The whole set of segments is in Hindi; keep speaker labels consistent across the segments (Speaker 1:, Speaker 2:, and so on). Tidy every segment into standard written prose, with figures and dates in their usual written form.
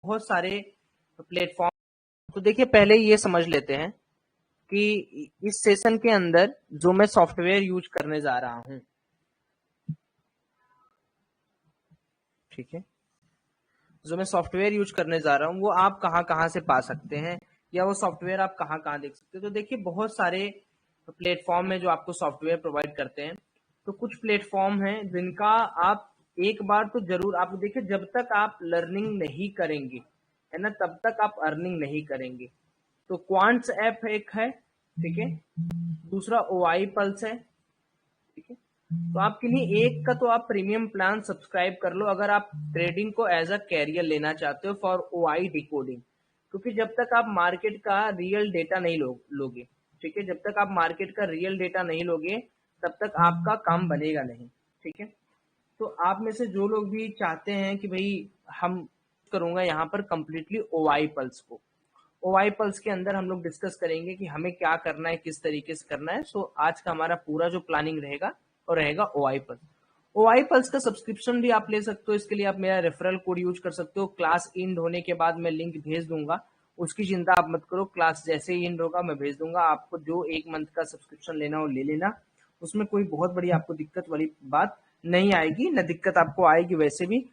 Speaker 1: बहुत सारे प्लेटफॉर्म। तो देखिए पहले ये समझ लेते हैं कि इस सेशन के अंदर जो मैं सॉफ्टवेयर यूज करने जा रहा हूं, ठीक है, जो मैं सॉफ्टवेयर यूज करने जा रहा हूं वो आप कहां कहां से पा सकते हैं या वो सॉफ्टवेयर आप कहां कहां देख सकते हैं। तो देखिए बहुत सारे प्लेटफॉर्म है जो आपको सॉफ्टवेयर प्रोवाइड करते हैं। तो कुछ प्लेटफॉर्म है जिनका आप एक बार तो जरूर आप देखिए, जब तक आप लर्निंग नहीं करेंगे है ना, तब तक आप अर्निंग नहीं करेंगे। तो क्वांट्स ऐप एक है, ठीक है, दूसरा ओआई पल्स है, ठीक है। तो आप किन्हीं एक का तो आप प्रीमियम प्लान सब्सक्राइब कर लो अगर आप ट्रेडिंग को एज अ कैरियर लेना चाहते हो फॉर ओआई डिकोडिंग। क्योंकि जब तक आप मार्केट का रियल डेटा नहीं लोगे, ठीक है, जब तक आप मार्केट का रियल डेटा नहीं लोगे तब तक आपका काम बनेगा नहीं, ठीक है। तो आप में से जो लोग भी चाहते हैं कि भाई हम करूंगा यहाँ पर कंप्लीटली ओआई पल्स को, ओआई पल्स के अंदर हम लोग डिस्कस करेंगे कि हमें क्या करना है, किस तरीके से करना है। सो आज का हमारा पूरा जो प्लानिंग रहेगा वो रहेगा ओआई पल्स। ओआई पल्स का सब्सक्रिप्शन भी आप ले सकते हो। इसके लिए आप मेरा रेफरल कोड यूज कर सकते हो। क्लास इंड होने के बाद मैं लिंक भेज दूंगा, उसकी चिंता आप मत करो। क्लास जैसे ही इंड होगा मैं भेज दूंगा आपको। जो एक मंथ का सब्सक्रिप्शन लेना हो ले लेना, उसमें कोई बहुत बड़ी आपको दिक्कत वाली बात नहीं आएगी, न दिक्कत आपको आएगी। वैसे भी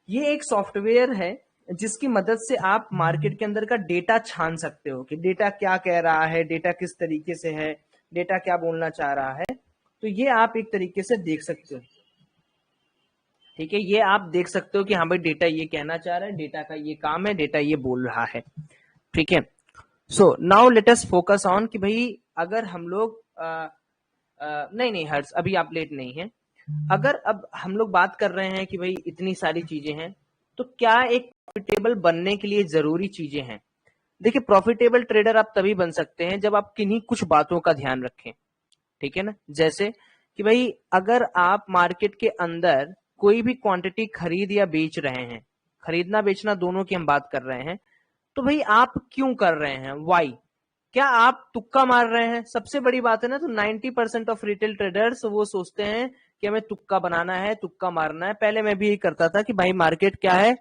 Speaker 1: ये एक सॉफ्टवेयर है जिसकी मदद से आप मार्केट के अंदर का डेटा छान सकते हो कि डेटा क्या कह रहा है, डेटा किस तरीके से है, डेटा क्या बोलना चाह रहा है। तो ये आप एक तरीके से देख सकते हो, ठीक है, ये आप देख सकते हो कि हाँ भाई डेटा ये कहना चाह रहा है, डेटा का ये काम है, डेटा ये बोल रहा है, ठीक है। So now let us focus on कि भाई अगर हम लोग नहीं नहीं हर्ष, अभी आप लेट नहीं है। अगर अब हम लोग बात कर रहे हैं कि भाई इतनी सारी चीजें हैं, तो क्या एक प्रॉफिटेबल बनने के लिए जरूरी चीजें हैं। देखिए प्रॉफिटेबल ट्रेडर आप तभी बन सकते हैं जब आप किन्हीं कुछ बातों का ध्यान रखें, ठीक है ना। जैसे कि भाई अगर आप मार्केट के अंदर कोई भी क्वांटिटी खरीद या बेच रहे हैं, खरीदना बेचना दोनों की हम बात कर रहे हैं, तो भाई आप क्यों कर रहे हैं, वाई। क्या आप तुक्का मार रहे हैं, सबसे बड़ी बात है ना। तो 90% ऑफ रिटेल ट्रेडर्स वो सोचते हैं कि हमें तुक्का बनाना है, तुक्का मारना है। पहले मैं भी यही करता था कि भाई मार्केट क्या है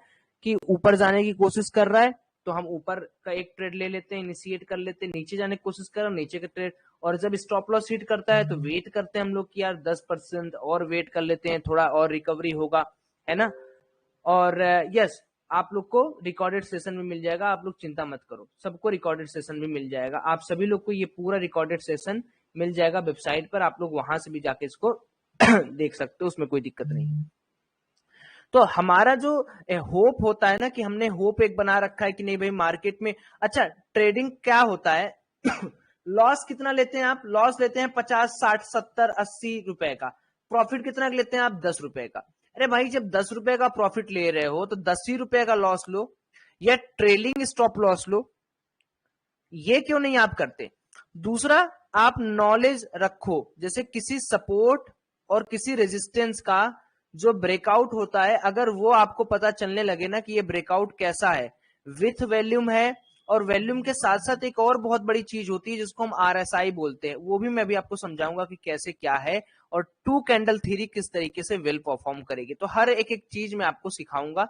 Speaker 1: कि ऊपर जाने की कोशिश कर रहा है तो हम ऊपर का एक ट्रेड ले लेते हैं, इनिशिएट कर लेते हैं, नीचे जाने की कोशिश कर रहा है नीचे का ट्रेड, और जब स्टॉप लॉस हिट करता है तो वेट करते हैं हम लोग कि यार 10% और वेट कर लेते हैं, थोड़ा और रिकवरी होगा, है ना। और यस आप लोग को रिकॉर्डेड सेशन भी मिल जाएगा, आप लोग चिंता मत करो, सबको रिकॉर्डेड सेशन भी मिल जाएगा। आप सभी लोग को ये पूरा रिकॉर्डेड सेशन मिल जाएगा वेबसाइट पर, आप लोग वहां से भी जाके इसको देख सकते हो, उसमें कोई दिक्कत नहीं है। तो हमारा जो होप होता है ना कि हमने होप एक बना रखा है कि नहीं भाई मार्केट में, अच्छा ट्रेडिंग क्या होता है लॉस कितना लेते हैं आप, लॉस लेते हैं 50 60 70 80 रुपए का, प्रॉफिट कितना लेते हैं आप 10 रुपए का। अरे भाई जब 10 रुपए का प्रॉफिट ले रहे हो तो 10 ही रुपए का लॉस लो या ट्रेलिंग स्टॉप लॉस लो, ये क्यों नहीं आप करते। दूसरा, आप नॉलेज रखो, जैसे किसी सपोर्ट और किसी रेजिस्टेंस का जो ब्रेकआउट होता है, अगर वो आपको पता चलने लगे ना कि ये ब्रेकआउट कैसा है, विथ वॉल्यूम है, और वॉल्यूम के साथ साथ एक और बहुत बड़ी चीज होती है जिसको हम आरएसआई बोलते हैं, वो भी मैं भी आपको समझाऊंगा कि कैसे क्या है, और टू कैंडल थ्योरी किस तरीके से वेल परफॉर्म करेगी। तो हर एक एक चीज मैं आपको सिखाऊंगा,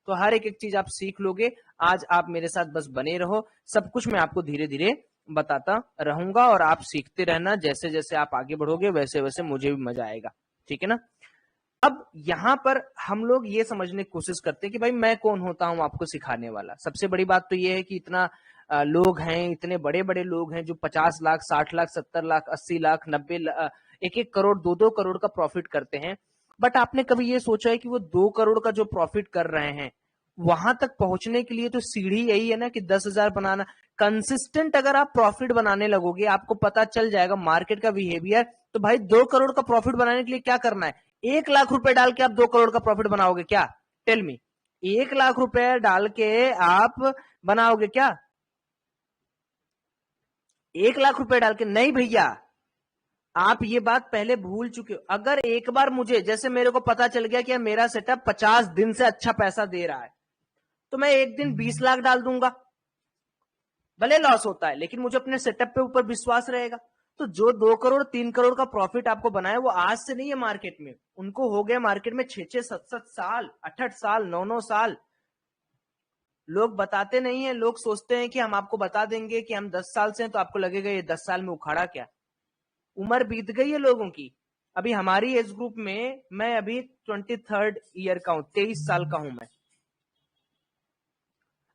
Speaker 1: तो हर एक एक चीज आप सीख लोगे। आज आप मेरे साथ बस बने रहो, सब कुछ मैं आपको धीरे धीरे बताता रहूंगा और आप सीखते रहना। जैसे जैसे आप आगे बढ़ोगे वैसे वैसे मुझे भी मजा आएगा, ठीक है ना। अब यहां पर हम लोग ये समझने की कोशिश करते हैं कि भाई मैं कौन होता हूं आपको सिखाने वाला। सबसे बड़ी बात तो ये है कि इतना लोग हैं, इतने बड़े बड़े लोग हैं जो 50 लाख 60 लाख 70 लाख 80 लाख 90 एक एक करोड़ 2 करोड़ का प्रॉफिट करते हैं। बट आपने कभी ये सोचा है कि वो 2 करोड़ का जो प्रॉफिट कर रहे हैं वहां तक पहुंचने के लिए तो सीढ़ी यही है ना कि 10,000 बनाना। कंसिस्टेंट अगर आप प्रॉफिट बनाने लगोगे, आपको पता चल जाएगा मार्केट का बिहेवियर। तो भाई 2 करोड़ का प्रॉफिट बनाने के लिए क्या करना है, 1 लाख रुपए डाल के आप 2 करोड़ का प्रॉफिट बनाओगे क्या, टेल मी। 1 लाख रुपए डाल के आप बनाओगे क्या, 1 लाख रुपए डाल के नहीं भैया, आप ये बात पहले भूल चुके हो। अगर एक बार मुझे, जैसे मेरे को पता चल गया कि मेरा सेटअप 50 दिन से अच्छा पैसा दे रहा है, तो मैं एक दिन 20 लाख डाल दूंगा, भले लॉस होता है लेकिन मुझे अपने सेटअप पे ऊपर विश्वास रहेगा। तो जो 2 करोड़ 3 करोड़ का प्रॉफिट आपको बनाया वो आज से नहीं है मार्केट में, उनको हो गया मार्केट में 6 6 7 7 साल 8 8 साल 9 9 साल। लोग बताते नहीं है, लोग सोचते हैं कि हम आपको बता देंगे कि हम 10 साल से हैं तो आपको लगेगा ये 10 साल में उखाड़ा क्या। उम्र बीत गई है लोगों की। अभी हमारी एज ग्रुप में मैं अभी 23rd ईयर का हूं, 23 साल का हूं मैं।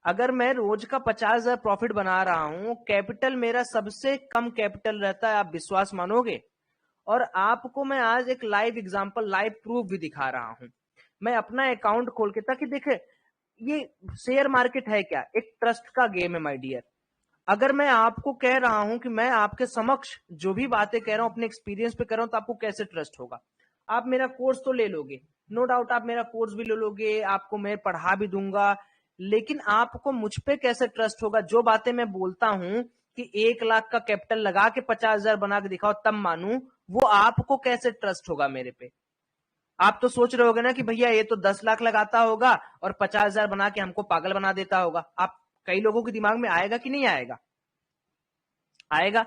Speaker 1: अगर मैं रोज का 50,000 प्रॉफिट बना रहा हूं, कैपिटल मेरा सबसे कम कैपिटल रहता है, आप विश्वास मानोगे। और आपको मैं आज एक लाइव एग्जांपल, लाइव प्रूफ भी दिखा रहा हूं। मैं अपना अकाउंट खोल के, ताकि देखे ये शेयर मार्केट है क्या, एक ट्रस्ट का गेम है माय डियर। अगर मैं आपको कह रहा हूं कि मैं आपके समक्ष जो भी बातें कह रहा हूं अपने एक्सपीरियंस पे कह रहा हूं, तो आपको कैसे ट्रस्ट होगा। आप मेरा कोर्स तो ले लोगे, नो डाउट आप मेरा कोर्स भी ले लोगे, आपको मैं पढ़ा भी दूंगा, लेकिन आपको मुझ पे कैसे ट्रस्ट होगा। जो बातें मैं बोलता हूं कि 1 लाख का कैपिटल लगा के 50,000 बना के दिखाओ तब मानू, वो आपको कैसे ट्रस्ट होगा मेरे पे। आप तो सोच रहे होगे ना कि भैया ये तो 10 लाख लगाता होगा और 50,000 बना के हमको पागल बना देता होगा। आप, कई लोगों के दिमाग में आएगा कि नहीं आएगा, आएगा।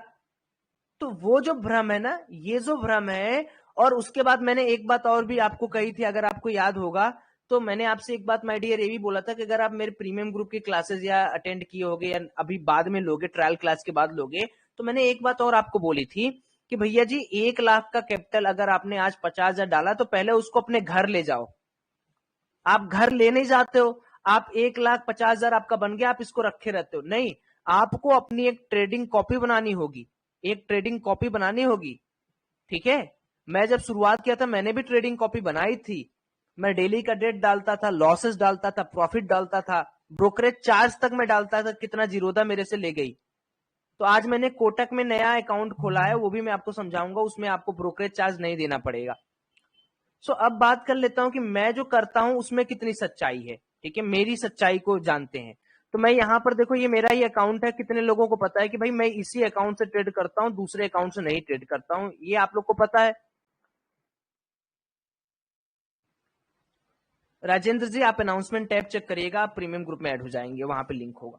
Speaker 1: तो वो जो भ्रम है ना, ये जो भ्रम है। और उसके बाद मैंने एक बात और भी आपको कही थी, अगर आपको याद होगा, तो मैंने आपसे एक बात माय डियर ये भी बोला था कि अगर आप मेरे प्रीमियम ग्रुप की क्लासेस या अटेंड किए होगे या अभी बाद में लोगे, ट्रायल क्लास के बाद लोगे, तो मैंने एक बात और आपको बोली थी कि भैया जी 1 लाख का कैपिटल अगर आपने आज 50,000 डाला, तो पहले उसको अपने घर ले जाओ। आप घर ले नहीं जाते हो, आप 1,50,000 आपका बन गया, आप इसको रखे रहते हो, नहीं। आपको अपनी एक ट्रेडिंग कॉपी बनानी होगी, एक ट्रेडिंग कॉपी बनानी होगी, ठीक है। मैं जब शुरुआत किया था मैंने भी ट्रेडिंग कॉपी बनाई थी। मैं डेली का डेट डालता था, लॉसेस डालता था, प्रॉफिट डालता था, ब्रोकरेज चार्ज तक मैं डालता था, कितना जीरोधा मेरे से ले गई। तो आज मैंने कोटक में नया अकाउंट खोला है, वो भी मैं आपको समझाऊंगा, उसमें आपको ब्रोकरेज चार्ज नहीं देना पड़ेगा। सो अब बात कर लेता हूं कि मैं जो करता हूं उसमें कितनी सच्चाई है, ठीक है, मेरी सच्चाई को जानते हैं। तो मैं यहां पर देखो, ये मेरा ही अकाउंट है, कितने लोगों को पता है कि भाई मैं इसी अकाउंट से ट्रेड करता हूं, दूसरे अकाउंट से नहीं ट्रेड करता हूं, ये आप लोग को पता है। राजेंद्र जी आप अनाउंसमेंट टैब चेक करिएगा, आप प्रीमियम ग्रुप में ऐड हो जाएंगे, वहां पे लिंक होगा।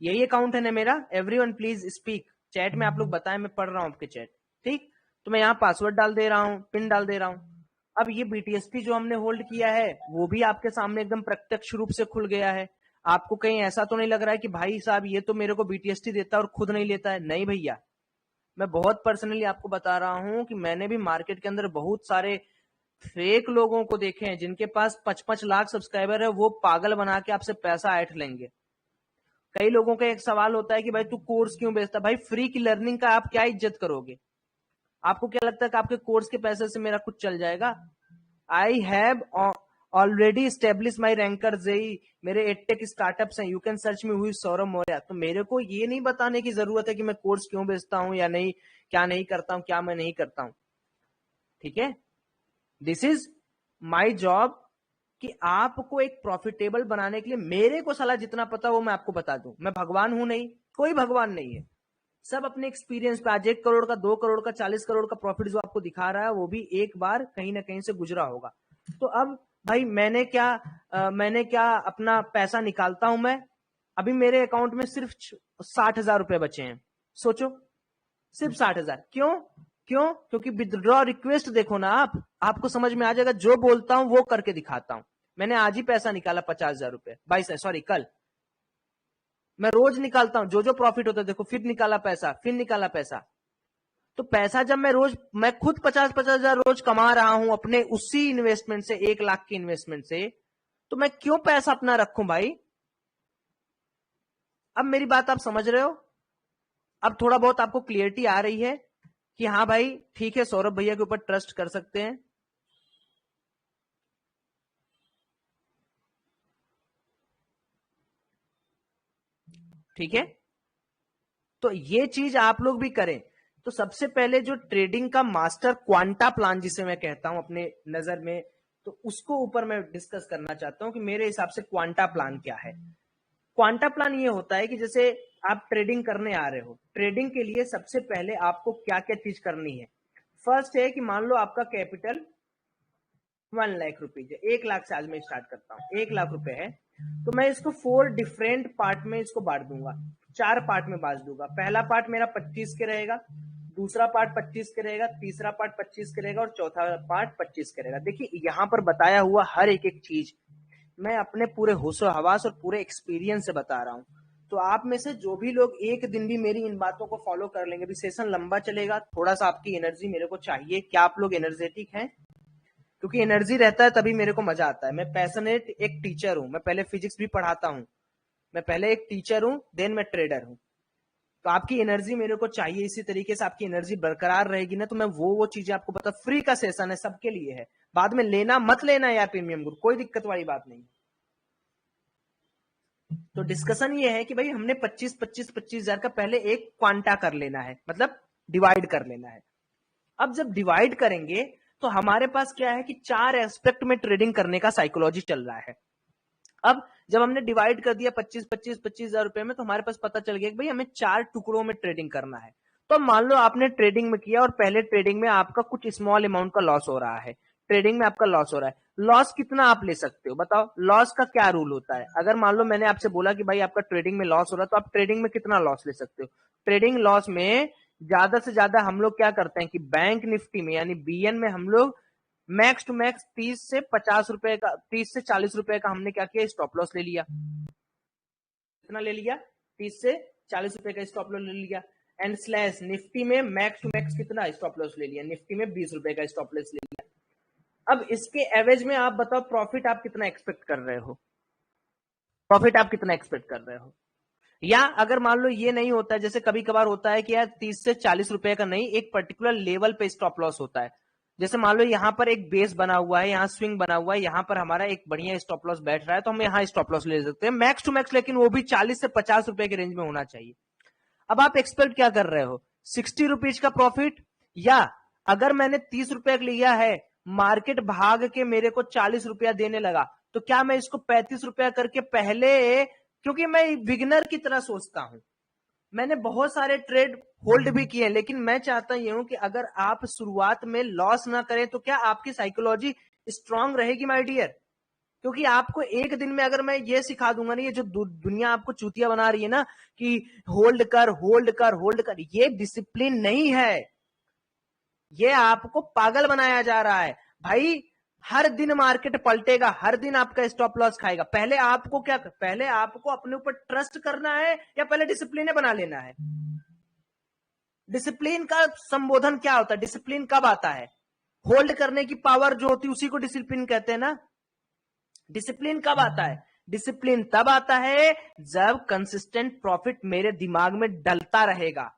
Speaker 1: यही अकाउंट है ना मेरा। एवरीवन प्लीज स्पीक, चैट में आप लोग बताएं, मैं पढ़ रहा हूं आपके चैट, ठीक। तो मैं यहाँ पासवर्ड डाल दे रहा हूँ, पिन डाल दे रहा हूँ। अब ये बीटीएसटी जो हमने होल्ड किया है वो भी आपके सामने एकदम प्रत्यक्ष रूप से खुल गया है। आपको कहीं ऐसा तो नहीं लग रहा है कि भाई साहब ये तो मेरे को बीटीएसटी देता है और खुद नहीं लेता है। नहीं भैया, मैं बहुत पर्सनली आपको बता रहा हूं कि मैंने भी मार्केट के अंदर बहुत सारे फेक लोगों को देखे हैं जिनके पास 55 लाख सब्सक्राइबर है, वो पागल बना के आपसे पैसा ऐंठ लेंगे। कई लोगों का एक सवाल होता है कि भाई तू कोर्स क्यों बेचता, भाई फ्री की लर्निंग का आप क्या इज्जत करोगे। आपको क्या लगता है कि आपके कोर्स के पैसे से मेरा कुछ चल जाएगा। I have already establish my Ranker JEE, मेरे एडटेक स्टार्टअप्स हैं, यू कैन सर्च मी हुई सौरभ मौर्य। तो मेरे को ये नहीं बताने की जरूरत है कि मैं कोर्स क्यों बेचता हूं या नहीं, क्या नहीं करता हूं, क्या मैं नहीं करता हूं, ठीक है। दिस इज माई जॉब कि आपको एक प्रॉफिटेबल बनाने के लिए मेरे को सलाह जितना पता वो मैं आपको बता दूं। मैं भगवान हूं नहीं, कोई भगवान नहीं है। सब अपने एक्सपीरियंस पे, आज 1 करोड़ का, 2 करोड़ का, 40 करोड़ का प्रॉफिट जो आपको दिखा रहा है वो भी एक बार कहीं ना कहीं से गुजरा होगा। तो अब भाई मैंने क्या अपना पैसा निकालता हूं मैं। अभी मेरे अकाउंट में सिर्फ 60,000 रुपए बचे हैं, सोचो, सिर्फ 60,000। क्यों क्यों? क्योंकि विदड्रॉ रिक्वेस्ट देखो ना आप, आपको समझ में आ जाएगा। जो बोलता हूं वो करके दिखाता हूं। मैंने आज ही पैसा निकाला 50,000 रुपए, 22 सॉरी कल। मैं रोज निकालता हूं, जो जो प्रॉफिट होता है देखो, फिर निकाला पैसा, फिर निकाला पैसा। तो पैसा जब मैं खुद 50,000 रोज कमा रहा हूं अपने उसी इन्वेस्टमेंट से, 1 लाख की इन्वेस्टमेंट से, तो मैं क्यों पैसा अपना रखूं भाई। अब मेरी बात आप समझ रहे हो, अब थोड़ा बहुत आपको क्लियरिटी आ रही है कि हाँ भाई ठीक है, सौरभ भैया के ऊपर ट्रस्ट कर सकते हैं। ठीक है, तो ये चीज आप लोग भी करें। तो सबसे पहले जो ट्रेडिंग का मास्टर क्वांटा प्लान जिसे मैं कहता हूं अपने नजर में, तो उसको ऊपर मैं डिस्कस करना चाहता हूं कि मेरे हिसाब से क्वांटा प्लान क्या है। क्वांटा प्लान ये होता है कि जैसे आप ट्रेडिंग करने आ रहे हो, ट्रेडिंग के लिए सबसे पहले आपको क्या क्या चीज करनी है। फर्स्ट है कि मान लो आपका कैपिटल 1 लाख रुपीज है, 1 लाख से आज मैं स्टार्ट करता हूँ, 1 लाख रुपए है। तो मैं इसको 4 डिफरेंट पार्ट में इसको बांट दूंगा, 4 पार्ट में बांट दूंगा। पहला पार्ट मेरा 25 के रहेगा, दूसरा पार्ट 25 के रहेगा, तीसरा पार्ट 25 के रहेगा और चौथा पार्ट 25 के रहेगा। देखिए यहां पर बताया हुआ हर एक एक चीज मैं अपने पूरे होशो हवास और पूरे एक्सपीरियंस से बता रहा हूँ। तो आप में से जो भी लोग एक दिन भी मेरी इन बातों को फॉलो कर लेंगे, भी सेशन लंबा चलेगा, थोड़ा सा आपकी एनर्जी मेरे को चाहिए। क्या आप लोग एनर्जेटिक हैं? क्योंकि एनर्जी रहता है तभी मेरे को मजा आता है। मैं पैशनेट एक टीचर हूँ, मैं पहले फिजिक्स भी पढ़ाता हूँ, मैं पहले एक टीचर हूँ, देन मैं ट्रेडर हूँ। तो आपकी एनर्जी मेरे को चाहिए, इसी तरीके से आपकी एनर्जी बरकरार रहेगी ना, तो मैं वो चीजें आपको बता। फ्री का सेशन है, सबके लिए है, बाद में लेना मत लेना यार प्रीमियम गुरु, कोई दिक्कत वाली बात नहीं। तो डिस्कशन ये है कि भाई हमने 25,000 का पहले एक क्वांटा कर लेना है, मतलब डिवाइड कर लेना है। अब जब डिवाइड करेंगे तो हमारे पास क्या है कि 4 एस्पेक्ट में ट्रेडिंग करने का साइकोलॉजी चल रहा है। अब जब हमने डिवाइड कर दिया 25,000 रुपए में, तो हमारे पास पता चल गया कि भाई हमें 4 टुकड़ों में ट्रेडिंग करना है। तो मान लो आपने ट्रेडिंग में किया और पहले ट्रेडिंग में आपका कुछ स्मॉल अमाउंट का लॉस हो रहा है, ट्रेडिंग में आपका लॉस हो रहा है। लॉस कितना आप ले सकते हो बताओ? लॉस का क्या रूल होता है? अगर मान लो मैंने आपसे बोला कि भाई आपका ट्रेडिंग में लॉस हो रहा है, तो आप ट्रेडिंग में कितना लॉस ले सकते हो? ट्रेडिंग लॉस में ज्यादा से ज्यादा हम लोग क्या करते हैं कि बैंक निफ्टी में यानी बीएन में हम लोग मैक्स टू मैक्स 30 से 50 रुपए का, 30 से 40 रुपए का हमने क्या किया, स्टॉप लॉस ले लिया। कितना ले लिया? 30 से 40 रुपए का स्टॉप लॉस ले लिया। एंड स्लैश निफ्टी में मैक्स टू मैक्स कितना स्टॉप लॉस ले लिया? निफ्टी में 20 रुपए का स्टॉप लॉस ले लिया। अब इसके एवरेज में आप बताओ प्रॉफिट आप कितना एक्सपेक्ट कर रहे हो? प्रॉफिट आप कितना एक्सपेक्ट कर रहे हो? या अगर मान लो ये नहीं होता है, जैसे कभी कभार होता है कि यार 30 से 40 रुपए का नहीं, एक पर्टिकुलर लेवल पे स्टॉप लॉस होता है। जैसे मान लो यहाँ पर एक बेस बना हुआ है, यहाँ स्विंग बना हुआ है, यहाँ पर हमारा एक बढ़िया स्टॉप लॉस बैठ रहा है, तो हम यहाँ स्टॉप लॉस ले सकते हैं मैक्स टू मैक्स, लेकिन वो भी 40 से 50 रुपए के रेंज में होना चाहिए। अब आप एक्सपेक्ट क्या कर रहे हो? 60 रुपीज का प्रॉफिट, या अगर मैंने 30 रुपए लिया है, मार्केट भाग के मेरे को 40 रुपया देने लगा, तो क्या मैं इसको 35 रुपया करके पहले, क्योंकि मैं बिगिनर की तरह सोचता हूं, मैंने बहुत सारे ट्रेड होल्ड भी किए, लेकिन मैं चाहता ये हूं कि अगर आप शुरुआत में लॉस ना करें तो क्या आपकी साइकोलॉजी स्ट्रांग रहेगी माय डियर? क्योंकि आपको एक दिन में अगर मैं ये सिखा दूंगा ना, ये जो दुनिया आपको चूतिया बना रही है ना कि होल्ड कर होल्ड कर होल्ड कर, ये डिसिप्लिन नहीं है, ये आपको पागल बनाया जा रहा है। भाई हर दिन मार्केट पलटेगा, हर दिन आपका स्टॉप लॉस खाएगा। पहले आपको क्या, पहले आपको अपने ऊपर ट्रस्ट करना है या पहले डिसिप्लिन बना लेना है? डिसिप्लिन का संबोधन क्या होता है? डिसिप्लिन कब आता है? होल्ड करने की पावर जो होती है उसी को डिसिप्लिन कहते हैं ना। डिसिप्लिन कब आता है? डिसिप्लिन तब आता है जब कंसिस्टेंट प्रॉफिट मेरे दिमाग में डलता रहेगा।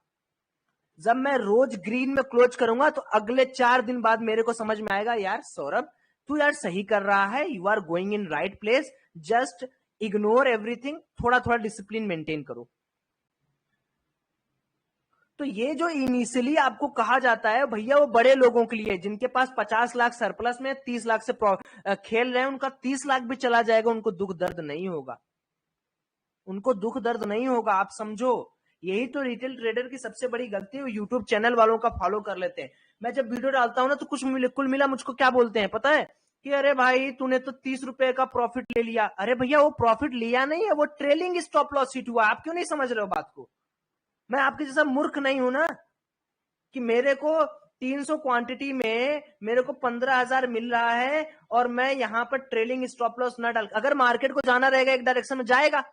Speaker 1: जब मैं रोज ग्रीन में क्लोज करूंगा तो अगले 4 दिन बाद मेरे को समझ में आएगा, यार सौरभ तू यार सही कर रहा है, you are going in right place, just ignore everything, थोड़ा थोड़ा डिसिप्लिन मेंटेन करो। तो ये जो इनिशियली आपको कहा जाता है भैया, वो बड़े लोगों के लिए, जिनके पास 50 लाख सरप्लस में 30 लाख से खेल रहे हैं, उनका 30 लाख भी चला जाएगा, उनको दुख दर्द नहीं होगा, उनको दुख दर्द नहीं होगा, आप समझो। यही तो रिटेल ट्रेडर की सबसे बड़ी गलती है, यूट्यूब चैनल वालों का फॉलो कर लेते हैं। मैं जब वीडियो डालता हूं ना तो कुल मिला मुझको क्या बोलते हैं पता है? कि अरे भाई तूने तो 30 रुपए का प्रॉफिट ले लिया। अरे भैया वो प्रॉफिट लिया नहीं है, वो ट्रेलिंग स्टॉप लॉस हिट हुआ। आप क्यों नहीं समझ रहे हो बात को? मैं आपके जैसा मूर्ख नहीं हूं ना कि मेरे को 300 क्वांटिटी में मेरे को 15,000 मिल रहा है और मैं यहां पर ट्रेलिंग स्टॉप लॉस ना डाल, अगर मार्केट को जाना रहेगा एक डायरेक्शन में जाएगा,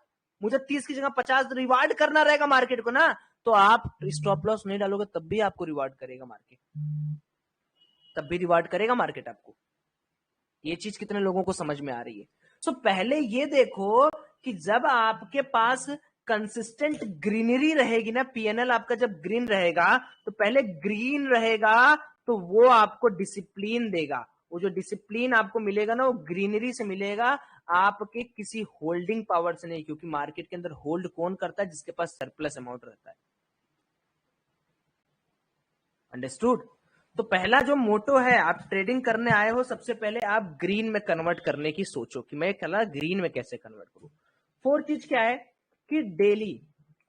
Speaker 1: मुझे 30 की जगह 50 रिवार्ड करना रहेगा मार्केट को ना, तो आप स्टॉप लॉस नहीं डालोगे तब भी आपको रिवार्ड करेगा मार्केट, तब भी रिवार्ड करेगा मार्केट आपको। ये चीज कितने लोगों को समझ में आ रही है? सो पहले ये देखो कि जब आपके पास कंसिस्टेंट ग्रीनरी रहेगी ना, पीएनएल आपका जब ग्रीन रहेगा, तो पहले ग्रीन रहेगा तो वो आपको डिसिप्लिन देगा। वो जो डिसिप्लिन आपको मिलेगा ना, वो ग्रीनरी से मिलेगा, आपके किसी होल्डिंग पावर से नहीं, क्योंकि मार्केट के अंदर होल्ड कौन करता है? जिसके पास सरप्लस अमाउंट रहता है। अंडरस्टूड? तो पहला जो मोटो है, आप ट्रेडिंग करने आए हो, सबसे पहले आप ग्रीन में कन्वर्ट करने की सोचो कि मैं कल ग्रीन में कैसे कन्वर्ट करूं। 4 चीज क्या है कि डेली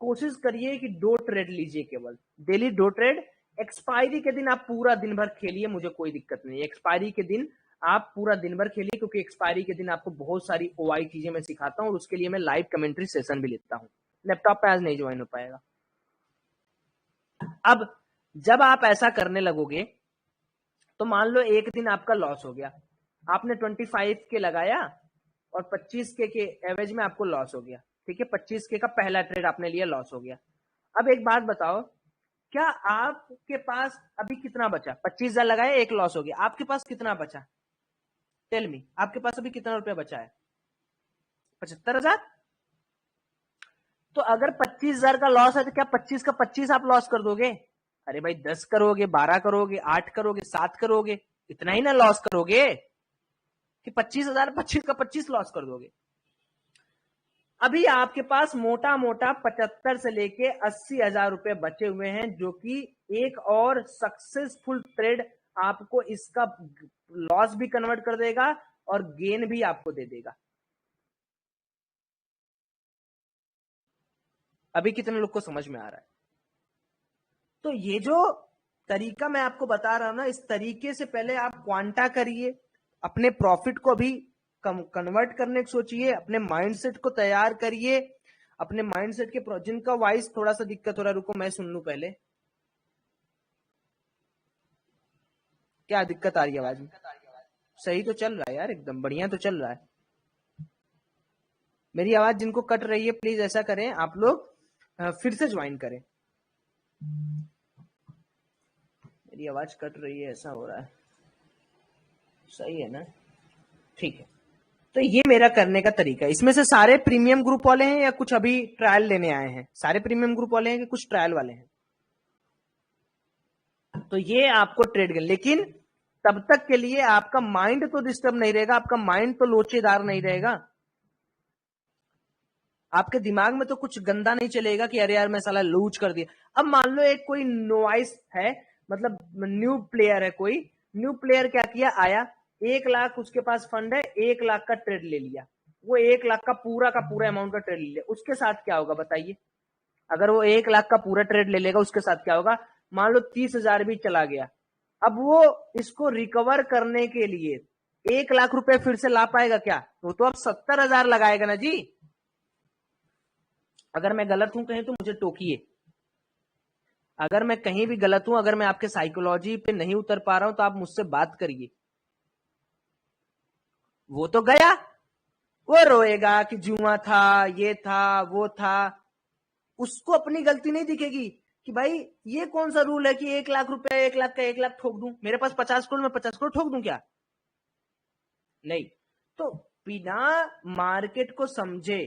Speaker 1: कोशिश करिए कि 2 ट्रेड लीजिए, केवल डेली 2 ट्रेड। एक्सपायरी के दिन आप पूरा दिन भर खेलिए, मुझे कोई दिक्कत नहीं। एक्सपायरी के दिन आप पूरा दिन भर खेलिए, क्योंकि एक्सपायरी के दिन आपको बहुत सारी ओआई चीजें मैं सिखाता हूं और उसके लिए मैं लाइव कमेंट्री सेशन भी लेता हूं। लैपटॉप पे आज नहीं ज्वाइन हो पाएगा। अब जब आप ऐसा करने लगोगे तो मान लो एक दिन आपका लॉस हो गया, आपने 25 के लगाया और 25K के एवरेज में आपको लॉस हो गया, ठीक है, 25K का पहला ट्रेड आपने लिया, लॉस हो गया। अब एक बात बताओ, क्या आपके पास अभी कितना बचा? 25,000 लगाए, एक लॉस हो गया, आपके पास कितना बचा? टेल मी, आपके पास अभी कितना रुपया बचा है? 75,000। तो अगर 25,000 का लॉस है तो क्या 25 का 25 आप लॉस कर दोगे? अरे भाई 10 करोगे, 12 करोगे, 8 करोगे, 7 करोगे, इतना ही ना लॉस करोगे कि 25,000 25 का 25 लॉस कर दोगे। अभी आपके पास मोटा मोटा 75 से लेके 80,000 रुपए बचे हुए हैं, जो कि एक और सक्सेसफुल ट्रेड आपको इसका लॉस भी कन्वर्ट कर देगा और गेन भी आपको दे देगा। अभी कितने लोग को समझ में आ रहा है? तो ये जो तरीका मैं आपको बता रहा हूं ना, इस तरीके से पहले आप क्वांटा करिए, अपने प्रॉफिट को भी कन्वर्ट करने की सोचिए, अपने माइंडसेट को तैयार करिए, अपने माइंडसेट के जिनका वॉइस थोड़ा सा दिक्कत हो रहा है, रुको मैं सुन लूं पहले। क्या दिक्कत आ रही है आवाज में? सही तो चल रहा है यार, एकदम बढ़िया तो चल रहा है। मेरी आवाज जिनको कट रही है प्लीज ऐसा करें आप लोग फिर से ज्वाइन करें। मेरी आवाज कट रही है, ऐसा हो रहा है, सही है ना? ठीक है, तो ये मेरा करने का तरीका है। इसमें से सारे प्रीमियम ग्रुप वाले हैं या कुछ अभी ट्रायल लेने आए हैं? सारे प्रीमियम ग्रुप वाले हैं कि कुछ ट्रायल वाले हैं? तो ये आपको ट्रेड कर, लेकिन तब तक के लिए आपका माइंड तो डिस्टर्ब नहीं रहेगा, आपका माइंड तो लोचेदार नहीं रहेगा, आपके दिमाग में तो कुछ गंदा नहीं चलेगा कि अरे यार मैं साला लूज कर दिया। अब मान लो एक कोई नोवाइस है, मतलब न्यू प्लेयर है, कोई न्यू प्लेयर क्या किया, आया 1 लाख उसके पास फंड है, 1 लाख का ट्रेड ले लिया, वो 1 लाख का पूरा अमाउंट का ट्रेड ले लिया, उसके साथ क्या होगा बताइए? अगर वो 1 लाख का पूरा ट्रेड ले लेगा, उसके साथ क्या होगा? मान लो 30,000 भी चला गया, अब वो इसको रिकवर करने के लिए 1 लाख रुपए फिर से ला पाएगा क्या? वो तो अब 70,000 लगाएगा ना जी। अगर मैं गलत हूं कहीं तो मुझे टोकिए, अगर मैं कहीं भी गलत हूं, अगर मैं आपके साइकोलॉजी पे नहीं उतर पा रहा हूं तो आप मुझसे बात करिए। वो तो गया, वो रोएगा कि जुआ था, ये था, वो था, उसको अपनी गलती नहीं दिखेगी कि भाई ये कौन सा रूल है कि 1 लाख रुपया 1 लाख का 1 लाख ठोक दूं, मेरे पास 50 करोड़, मैं 50 करोड़ ठोक दूं क्या? नहीं। तो बिना मार्केट को समझे,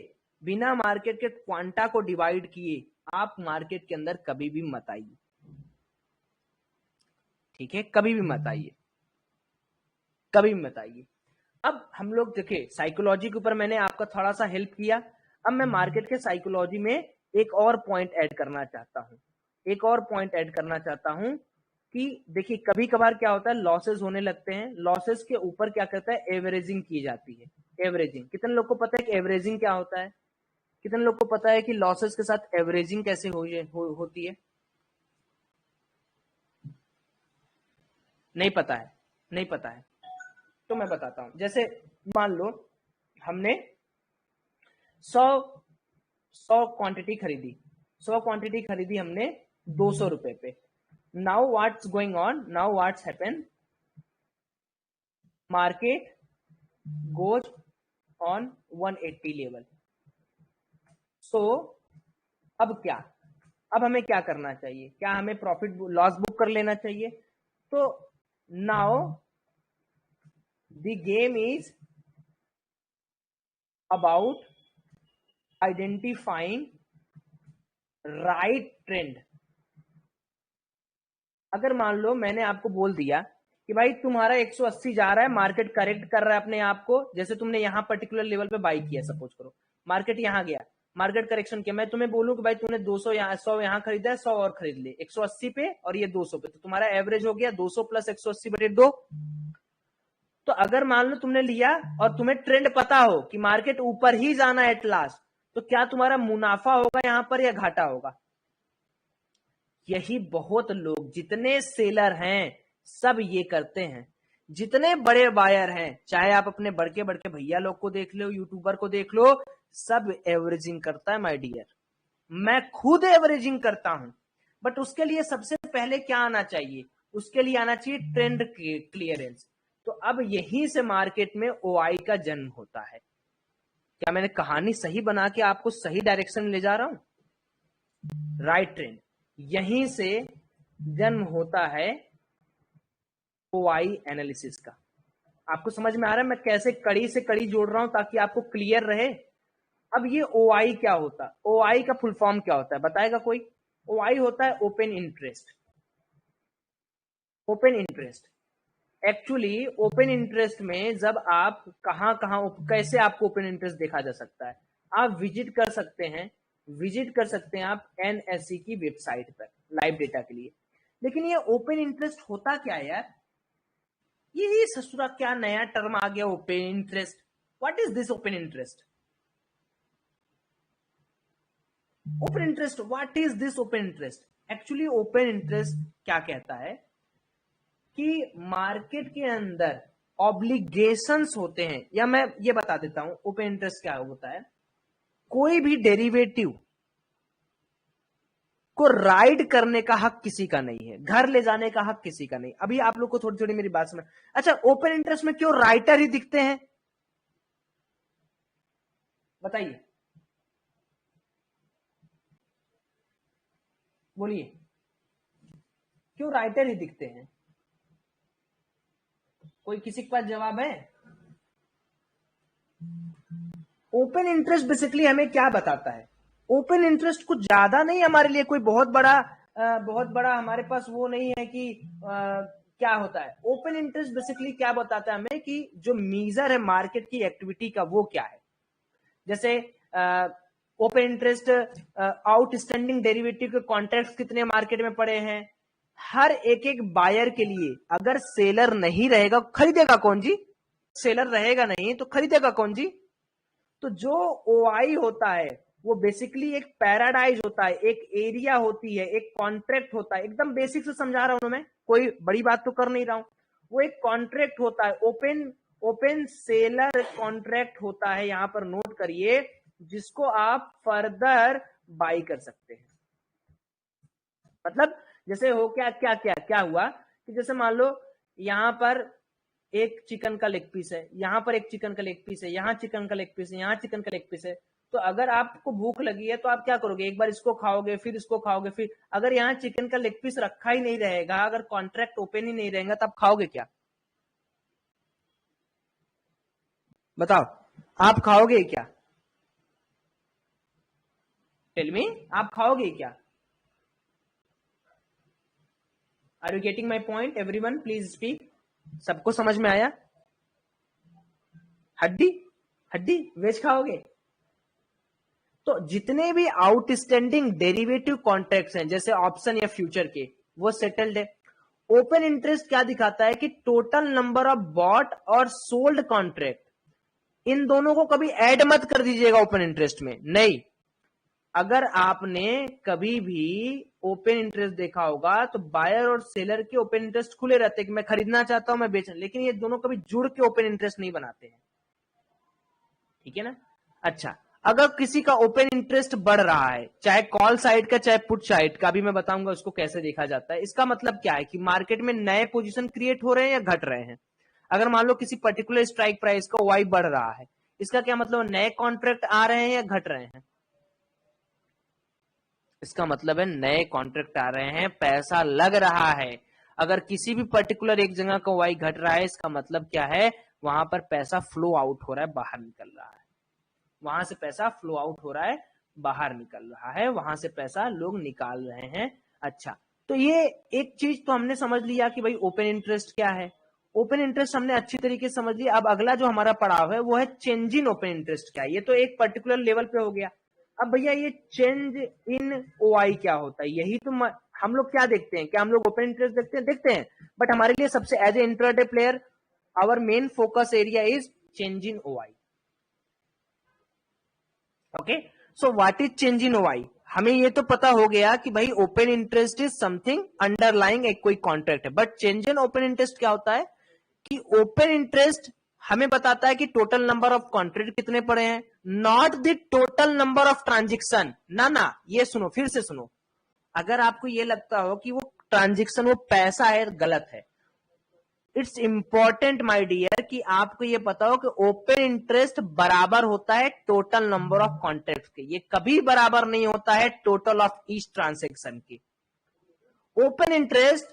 Speaker 1: बिना मार्केट के क्वांटा को डिवाइड किए आप मार्केट के अंदर कभी भी मत आइए, ठीक है? कभी भी मत आइए, कभी भी मत आइए। अब हम लोग देखिए साइकोलॉजी के ऊपर मैंने आपका थोड़ा सा हेल्प किया, अब मैं मार्केट के साइकोलॉजी में एक और पॉइंट ऐड करना चाहता हूं, एक और पॉइंट ऐड करना चाहता हूं कि देखिए कभी कभार क्या होता है, लॉसेस होने लगते हैं, लॉसेस के ऊपर क्या कहता है, एवरेजिंग की जाती है। एवरेजिंग, कितने लोग को पता है कि एवरेजिंग क्या होता है? कितने लोग को पता है कि लॉसेस के साथ एवरेजिंग कैसे होती है? नहीं पता है, नहीं पता है, तो मैं बताता हूं। जैसे मान लो हमने 100 क्वांटिटी खरीदी, 100 क्वांटिटी खरीदी हमने 200 रुपए पे। Now what's going on, now what's happen, market goes on 180 level. So अब क्या, अब हमें क्या करना चाहिए? क्या हमें प्रॉफिट लॉस बुक कर लेना चाहिए? तो now the game is about identifying right trend. अगर मान लो मैंने आपको बोल दिया कि भाई तुम्हारा 180 जा रहा है, मार्केट करेक्ट कर रहा है अपने आप को, जैसे तुमने यहां पर्टिकुलर लेवल पे बाई किया, सपोज करो मार्केट यहां गया, मार्केट करेक्शन किया, मैं तुम्हें बोलूं कि भाई तूने 200 यहाँ 100 यहां खरीदा है, 100 और खरीद ले 180 पे और ये 200 पे, तो तुम्हारा एवरेज हो गया 200 प्लस 180/2। तो अगर मान लो तुमने लिया और तुम्हें ट्रेंड पता हो कि मार्केट ऊपर ही जाना है एट लास्ट, तो क्या तुम्हारा मुनाफा होगा यहां पर या घाटा होगा? यही बहुत लोग, जितने सेलर हैं सब ये करते हैं, जितने बड़े बायर हैं, चाहे आप अपने बड़के बड़के भैया लोग को देख लो, यूट्यूबर को देख लो, सब एवरेजिंग करता है माय डियर। मैं खुद एवरेजिंग करता हूं, बट उसके लिए सबसे पहले क्या आना चाहिए? उसके लिए आना चाहिए ट्रेंड क्लियरेंस। तो अब यहीं से मार्केट में ओआई का जन्म होता है। क्या मैंने कहानी सही बना के आपको सही डायरेक्शन में ले जा रहा हूं? राइट ट्रेंड, यहीं से जन्म होता है ओआई एनालिसिस का। आपको समझ में आ रहा है मैं कैसे कड़ी से कड़ी जोड़ रहा हूं ताकि आपको क्लियर रहे। अब ये ओआई क्या होता है? ओआई का फुल फॉर्म क्या होता है बताएगा कोई? ओआई होता है open interest. Open interest actually open interest में जब आप कहां कैसे आपको ओपन इंटरेस्ट देखा जा सकता है? आप विजिट कर सकते हैं आप एनएससी की वेबसाइट पर लाइव डेटा के लिए। लेकिन ये ओपन इंटरेस्ट होता क्या है यार? ये ससुरा क्या नया टर्म आ गया open interest? What is this open interest? Open interest, what is this open interest? Actually open interest क्या कहता है कि मार्केट के अंदर ऑब्लिगेशंस होते हैं, या मैं ये बता देता हूं ओपन इंटरेस्ट क्या होता है। कोई भी डेरिवेटिव को राइड करने का हक किसी का नहीं है, घर ले जाने का हक किसी का नहीं। अभी आप लोग को थोड़ी थोड़ी मेरी बात समझ। अच्छा, ओपन इंटरेस्ट में क्यों राइटर ही दिखते हैं बताइए, बोलिए, क्यों राइटर ही दिखते हैं? कोई किसी के पास जवाब है? ओपन इंटरेस्ट बेसिकली हमें क्या बताता है? ओपन इंटरेस्ट कुछ ज्यादा नहीं हमारे लिए कोई बहुत बड़ा हमारे पास वो नहीं है कि क्या होता है। ओपन इंटरेस्ट बेसिकली क्या बताता है हमें कि जो मीजर है मार्केट की एक्टिविटी का वो क्या है। जैसे ओपन इंटरेस्ट आउटस्टैंडिंग डेरिवेटिव के कॉन्ट्रैक्ट्स कितने मार्केट में पड़े हैं। हर एक बायर के लिए अगर सेलर नहीं रहेगा खरीदेगा कौन जी? सेलर रहेगा नहीं तो खरीदेगा कौन जी? तो जो ओआई होता है वो बेसिकली एक पैराडाइज होता है, एक एरिया होती है, एक कॉन्ट्रैक्ट होता है। एकदम बेसिक से समझा रहा हूं मैं, कोई बड़ी बात तो कर नहीं रहा हूं। वो एक कॉन्ट्रैक्ट होता है, ओपन सेलर कॉन्ट्रैक्ट होता है, यहां पर नोट करिए, जिसको आप फर्दर बाई कर सकते हैं। मतलब जैसे हो क्या हुआ कि जैसे मान लो यहां पर एक चिकन का लेग पीस है, यहां पर एक चिकन का लेग पीस है, यहां चिकन का लेग पीस है, यहां चिकन का लेग पीस है। तो अगर आपको भूख लगी है तो आप क्या करोगे? एक बार इसको खाओगे, फिर इसको खाओगे, फिर अगर यहाँ चिकन का लेग पीस रखा ही नहीं रहेगा, अगर कॉन्ट्रैक्ट ओपन ही नहीं रहेगा, तो आप खाओगे क्या? बताओ, आप खाओगे क्या? टेल मी, आप खाओगे क्या? Are you getting my point? Everyone please speak. सबको समझ में आया? हड्डी वेज खाओगे? तो जितने भी आउटस्टैंडिंग डेरिवेटिव कॉन्ट्रैक्ट्स हैं जैसे ऑप्शन या फ्यूचर के, वो सेटल्ड है। ओपन इंटरेस्ट क्या दिखाता है कि टोटल नंबर ऑफ बॉट और सोल्ड कॉन्ट्रैक्ट, इन दोनों को कभी ऐड मत कर दीजिएगा ओपन इंटरेस्ट में। नहीं, अगर आपने कभी भी ओपन इंटरेस्ट देखा होगा तो बायर और सेलर के ओपन इंटरेस्ट खुले रहते हैं कि मैं खरीदना चाहता हूं, मैं बेचना, लेकिन ये दोनों कभी जुड़ के ओपन इंटरेस्ट नहीं बनाते हैं। ठीक है ना? अच्छा, अगर किसी का ओपन इंटरेस्ट बढ़ रहा है, चाहे कॉल साइड का चाहे पुट साइड का, भी मैं बताऊंगा उसको कैसे देखा जाता है। इसका मतलब क्या है कि मार्केट में नए पोजीशन क्रिएट हो रहे हैं या घट रहे हैं। अगर मान लो किसी पर्टिकुलर स्ट्राइक प्राइस का वाई बढ़ रहा है, इसका क्या मतलब? नए कॉन्ट्रैक्ट आ रहे हैं या घट रहे हैं? इसका मतलब है नए कॉन्ट्रैक्ट आ रहे हैं, पैसा लग रहा है। अगर किसी भी पर्टिकुलर एक जगह का वाई घट रहा है, इसका मतलब क्या है? वहां पर पैसा फ्लो आउट हो रहा है, बाहर निकल रहा है। वहां से पैसा फ्लो आउट हो रहा है, बाहर निकल रहा है, वहां से पैसा लोग निकाल रहे हैं। अच्छा, तो ये एक चीज तो हमने समझ लिया कि भाई ओपन इंटरेस्ट क्या है। ओपन इंटरेस्ट हमने अच्छी तरीके से समझ लिया। अब अगला जो हमारा पड़ाव है वो है चेंज इन ओपन इंटरेस्ट क्या है। ये तो एक पर्टिकुलर लेवल पे हो गया। अब भैया ये चेंज इन ओआई क्या होता है? यही तो हम लोग क्या देखते हैं? क्या हम लोग ओपन इंटरेस्ट देखते हैं? बट हमारे लिए सबसे as a intraday player our main focus area is change in OI. Okay, so what is change in OI? हमें ये तो पता हो गया कि भाई open interest is something underlying एक कोई कॉन्ट्रैक्ट है। But change in open interest क्या होता है कि ओपन इंटरेस्ट हमें बताता है कि टोटल नंबर ऑफ कॉन्ट्रैक्ट कितने पड़े हैं, not the total number of transaction. ना, ये सुनो, फिर से सुनो। अगर आपको ये लगता हो कि वो ट्रांजेक्शन वो पैसा है, गलत है। इट्स इंपॉर्टेंट माय डियर कि आपको ये पता हो कि ओपन इंटरेस्ट बराबर होता है टोटल नंबर ऑफ कॉन्ट्रैक्ट के, ये कभी बराबर नहीं होता है टोटल ऑफ ईच ट्रांसेक्शन के। Open interest